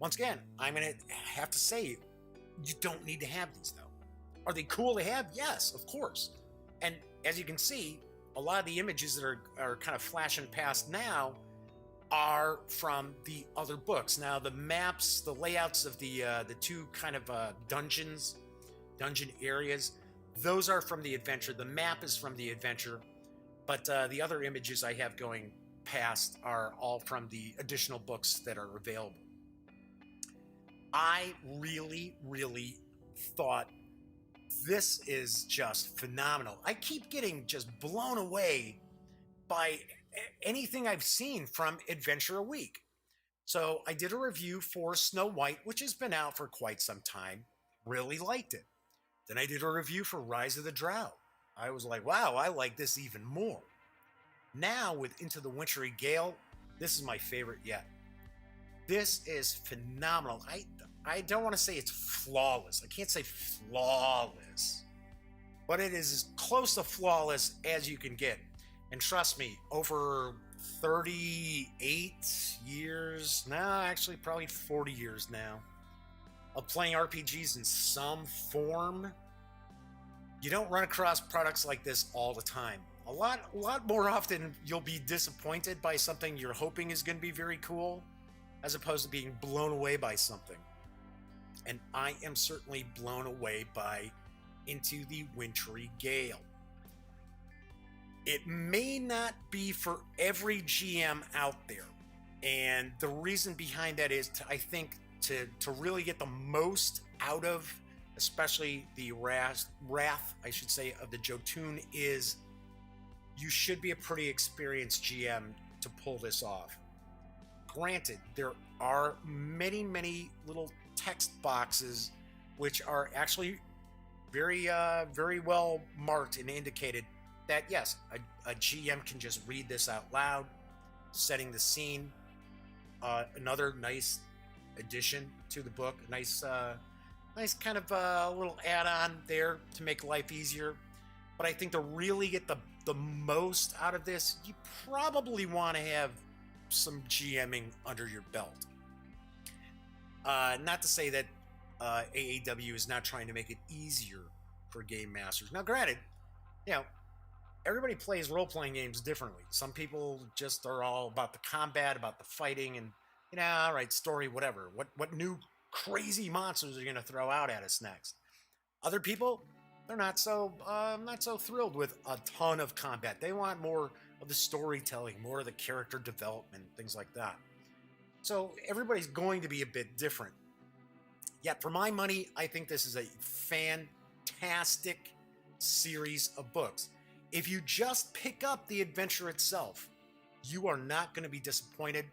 Once again, I'm going to have to say, you don't need to have these, though. Are they cool to have? Yes, of course. And as you can see, a lot of the images that are kind of flashing past now are from the other books. Now, the maps, the layouts of the two kind of dungeon areas, those are from the adventure. The map is from the adventure, but the other images I have going past are all from the additional books that are available. I really, really thought this is just phenomenal. I keep getting just blown away by anything I've seen from Adventure a Week. So I did a review for Snow White, which has been out for quite some time. Really liked it. Then I did a review for Rise of the Drow. I was like, wow, I like this even more. Now with Into the Wintery Gale, this is my favorite yet. This is phenomenal. I don't want to say it's flawless. I can't say flawless, but it is as close to flawless as you can get. And trust me, over 38 years, actually probably 40 years now, of playing RPGs in some form, you don't run across products like this all the time. A lot more often, you'll be disappointed by something you're hoping is going to be very cool, as opposed to being blown away by something. And I am certainly blown away by Into the Wintery Gale. It may not be for every GM out there. And the reason behind that is, I think, to really get the most out of, especially the wrath, I should say, of the Jotun, is you should be a pretty experienced GM to pull this off. Granted, there are many, many little text boxes which are actually very, very well marked and indicated that, yes, a GM can just read this out loud, setting the scene. Another nice addition to the book, nice kind of little add-on there to make life easier. But I think to really get the most out of this, you probably want to have some GMing under your belt. Not to say that AAW is not trying to make it easier for game masters. Now, granted, everybody plays role-playing games differently. Some people just are all about the combat, about the fighting, and all right, story, whatever. What new crazy monsters are you going to throw out at us next? Other people, they're not so thrilled with a ton of combat. They want more of the storytelling, more of the character development, things like that. So everybody's going to be a bit different. Yet for my money, I think this is a fantastic series of books. If you just pick up the adventure itself, you are not going to be disappointed.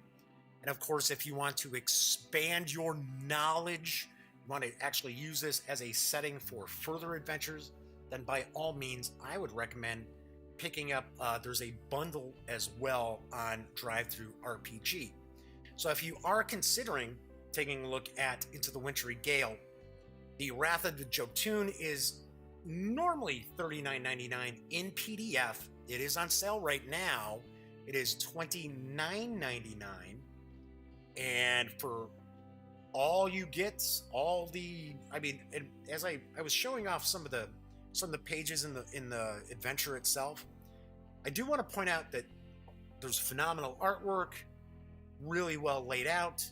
And of course, if you want to expand your knowledge, you want to actually use this as a setting for further adventures, then by all means, I would recommend picking up, there's a bundle as well on Drive-Thru RPG. So if you are considering taking a look at Into the Wintery Gale, the Wrath of the Jotun is normally $39.99 in PDF. It is on sale right now. It is $29.99. And for all you get, all the, I mean, as I was showing off some of the pages in the adventure itself, I do want to point out that there's phenomenal artwork, really well laid out,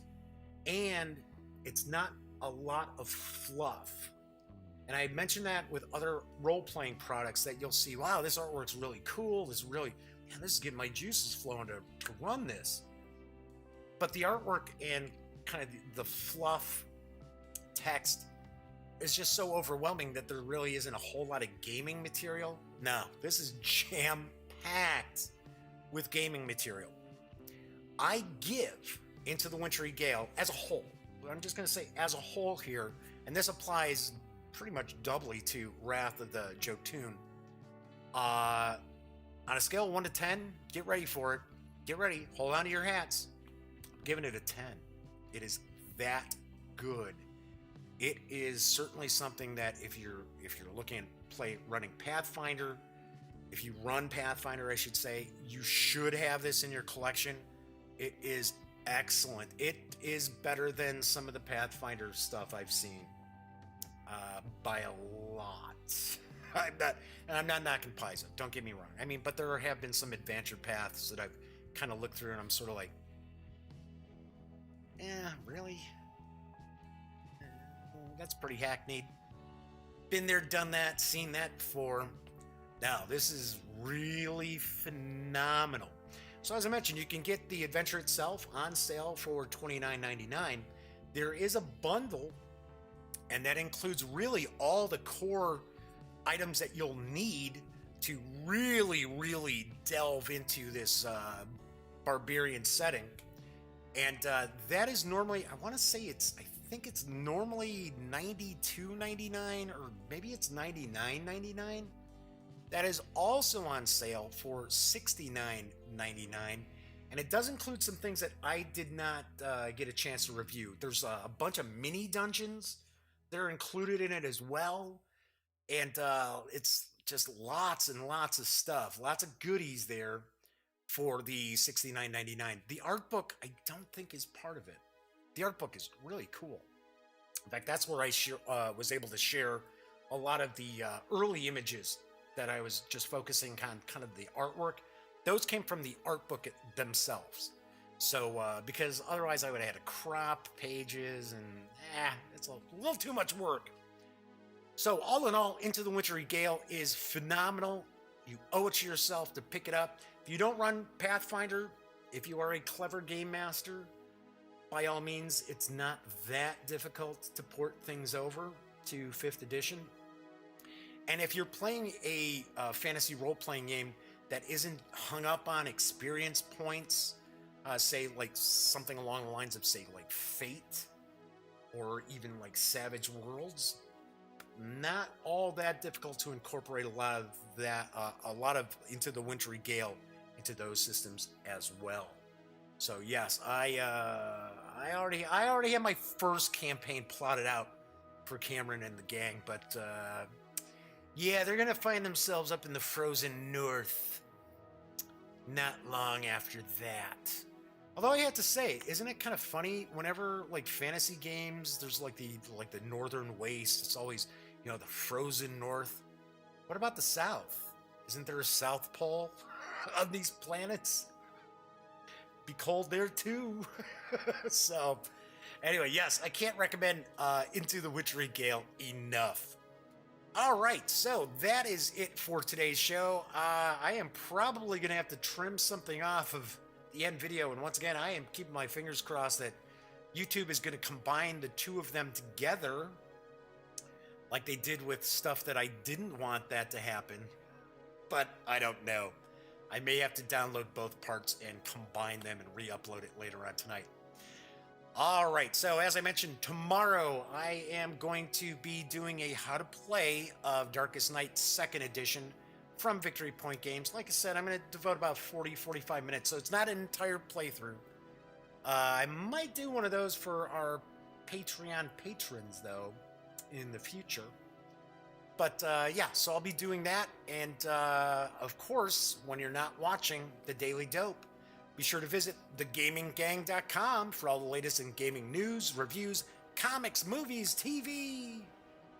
and it's not a lot of fluff. And I mentioned that with other role-playing products that you'll see, wow, this artwork's really cool, this is getting my juices flowing to run this. But the artwork and kind of the fluff text is just so overwhelming that there really isn't a whole lot of gaming material. No, this is jam-packed with gaming material. I give Into the Wintery Gale as a whole, I'm just going to say as a whole here, and this applies pretty much doubly to Wrath of the Jotun. On a scale of 1 to 10, get ready for it. Get ready. Hold on to your hats. I'm giving it a 10. It is that good. It is certainly something that if you're looking at running Pathfinder, if you run Pathfinder, I should say, you should have this in your collection. It is excellent. It is better than some of the Pathfinder stuff I've seen by a lot. I'm not knocking Paizo, don't get me wrong. I mean, but there have been some adventure paths that I've kind of looked through and I'm sort of like, really? That's pretty hackneyed. Been there, done that, seen that before. Now, this is really phenomenal. So as I mentioned, you can get the adventure itself on sale for $29.99. There is a bundle, and that includes really all the core items that you'll need to really, really delve into this barbarian setting. And that is normally, I think it's normally $92.99 or maybe it's $99.99. That is also on sale for $69.99, and it does include some things that I did not get a chance to review. There's a bunch of mini dungeons that are included in it as well, and it's just lots and lots of stuff, lots of goodies there for the $69.99. The art book, I don't think is part of it. The art book is really cool. In fact, that's where I was able to share a lot of the early images that I was just focusing on kind of the artwork. Those came from the art book themselves. So, because otherwise I would have had to crop pages and, it's a little too much work. So all in all, Into the Wintery Gale is phenomenal. You owe it to yourself to pick it up. If you don't run Pathfinder, if you are a clever game master, by all means, it's not that difficult to port things over to 5th edition. And if you're playing a fantasy role-playing game that isn't hung up on experience points, say like something along the lines of, say, like Fate, or even like Savage Worlds, not all that difficult to incorporate a lot of Into the Wintery Gale into those systems as well. So yes, I already have my first campaign plotted out for Cameron and the gang, but yeah, they're gonna find themselves up in the frozen north not long after that. Although I have to say, isn't it kind of funny whenever like fantasy games, there's like the northern waste, it's always, you know, the frozen north. What about the south? Isn't there a South Pole on these planets? Be cold there too. So anyway, yes, I can't recommend Into the Wintery Gale enough. All right, so that is it for today's show. I am probably going to have to trim something off of the end video, and once again, I am keeping my fingers crossed that YouTube is going to combine the two of them together like they did with stuff that I didn't want that to happen, but I don't know. I may have to download both parts and combine them and re-upload it later on tonight. All right, so as I mentioned, tomorrow I am going to be doing a how to play of Darkest Night 2nd edition from Victory Point Games. Like I said, I'm going to devote about 40-45 minutes, so it's not an entire playthrough. I might do one of those for our Patreon patrons, though, in the future. But yeah, so I'll be doing that, and of course, when you're not watching the Daily Dope, Be sure to visit thegaminggang.com for all the latest in gaming news, reviews, comics, movies, TV.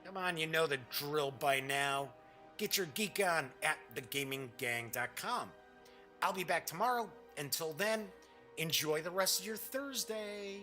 Come on, you know the drill by now. Get your geek on at thegaminggang.com. I'll be back tomorrow. Until then, enjoy the rest of your Thursday.